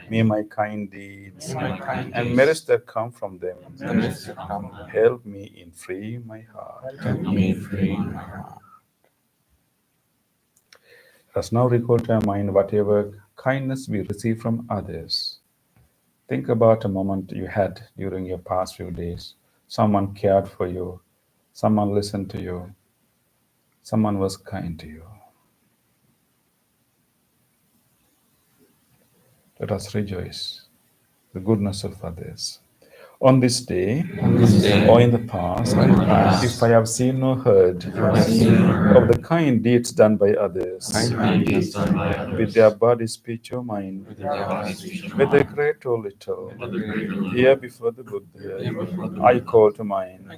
May my kind deeds and merits that come from them help me in freeing my heart. Let us now recall to our mind whatever kindness we receive from others. Think about a moment you had during your past few days. Someone cared for you, someone listened to you, someone was kind to you. Let us rejoice the goodness of others. On this day, or in the past, if I have seen or heard of the kind deeds done by others, with their body, speech, or mind, whether great or little, here before the Buddha, I call to mind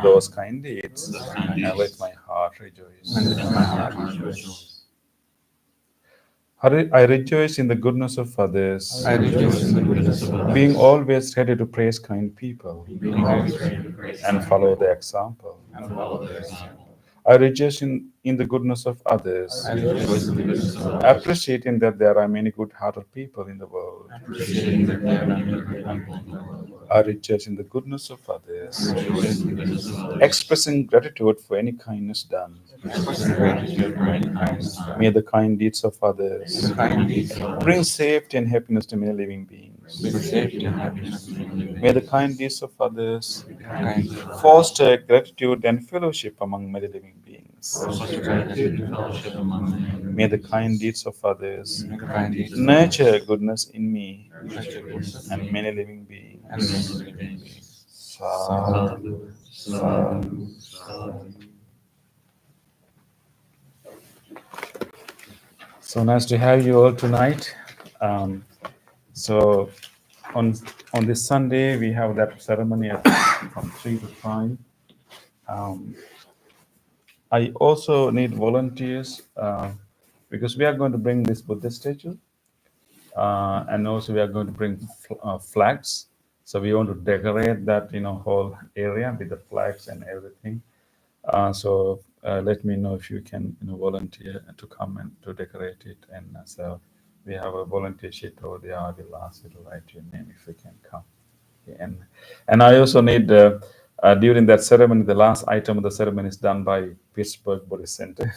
those kind deeds, and let my heart rejoice. I rejoice in the goodness of others, being always ready to praise kind people and follow their example. I rejoice in the goodness of others, appreciating that there are many good-hearted people in the world. I rejoice in the goodness of others, expressing gratitude for any kindness done. May the kind deeds of others bring safety and happiness to many living beings. May the kind deeds of others foster gratitude and fellowship among many living beings. May the kind deeds of others nurture goodness in me and many living beings. Sadhu, sadhu, sadhu. So nice to have you all tonight. So on this Sunday we have that ceremony from 3 to 5. I also need volunteers because we are going to bring this Buddha statue, and also we are going to bring flags. So we want to decorate that whole area with the flags and everything. So let me know if you can volunteer to come and to decorate it. And so we have a volunteer sheet over there. I will ask you to write your name if you can come. Okay. And I also need during that ceremony, the last item of the ceremony is done by Pittsburgh Buddhist Center.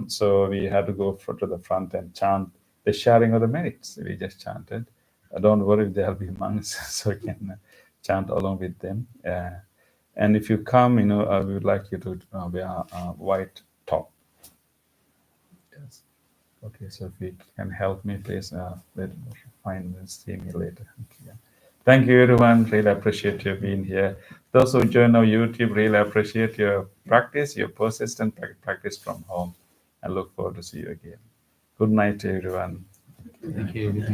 So we had to go to the front and chant the sharing of the merits. We just chanted. Don't worry, there'll be monks, so you can chant along with them. And if you come, we would like you to wear a white top. Yes. Okay, so if you can help me, please find and see me later. Okay, yeah. Thank you, everyone. Really appreciate you being here. Those who join our YouTube, really appreciate your practice, your persistent practice from home, and look forward to see you again. Good night, everyone. Thank you.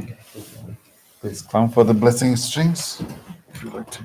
Please come for the blessing strings if you like to.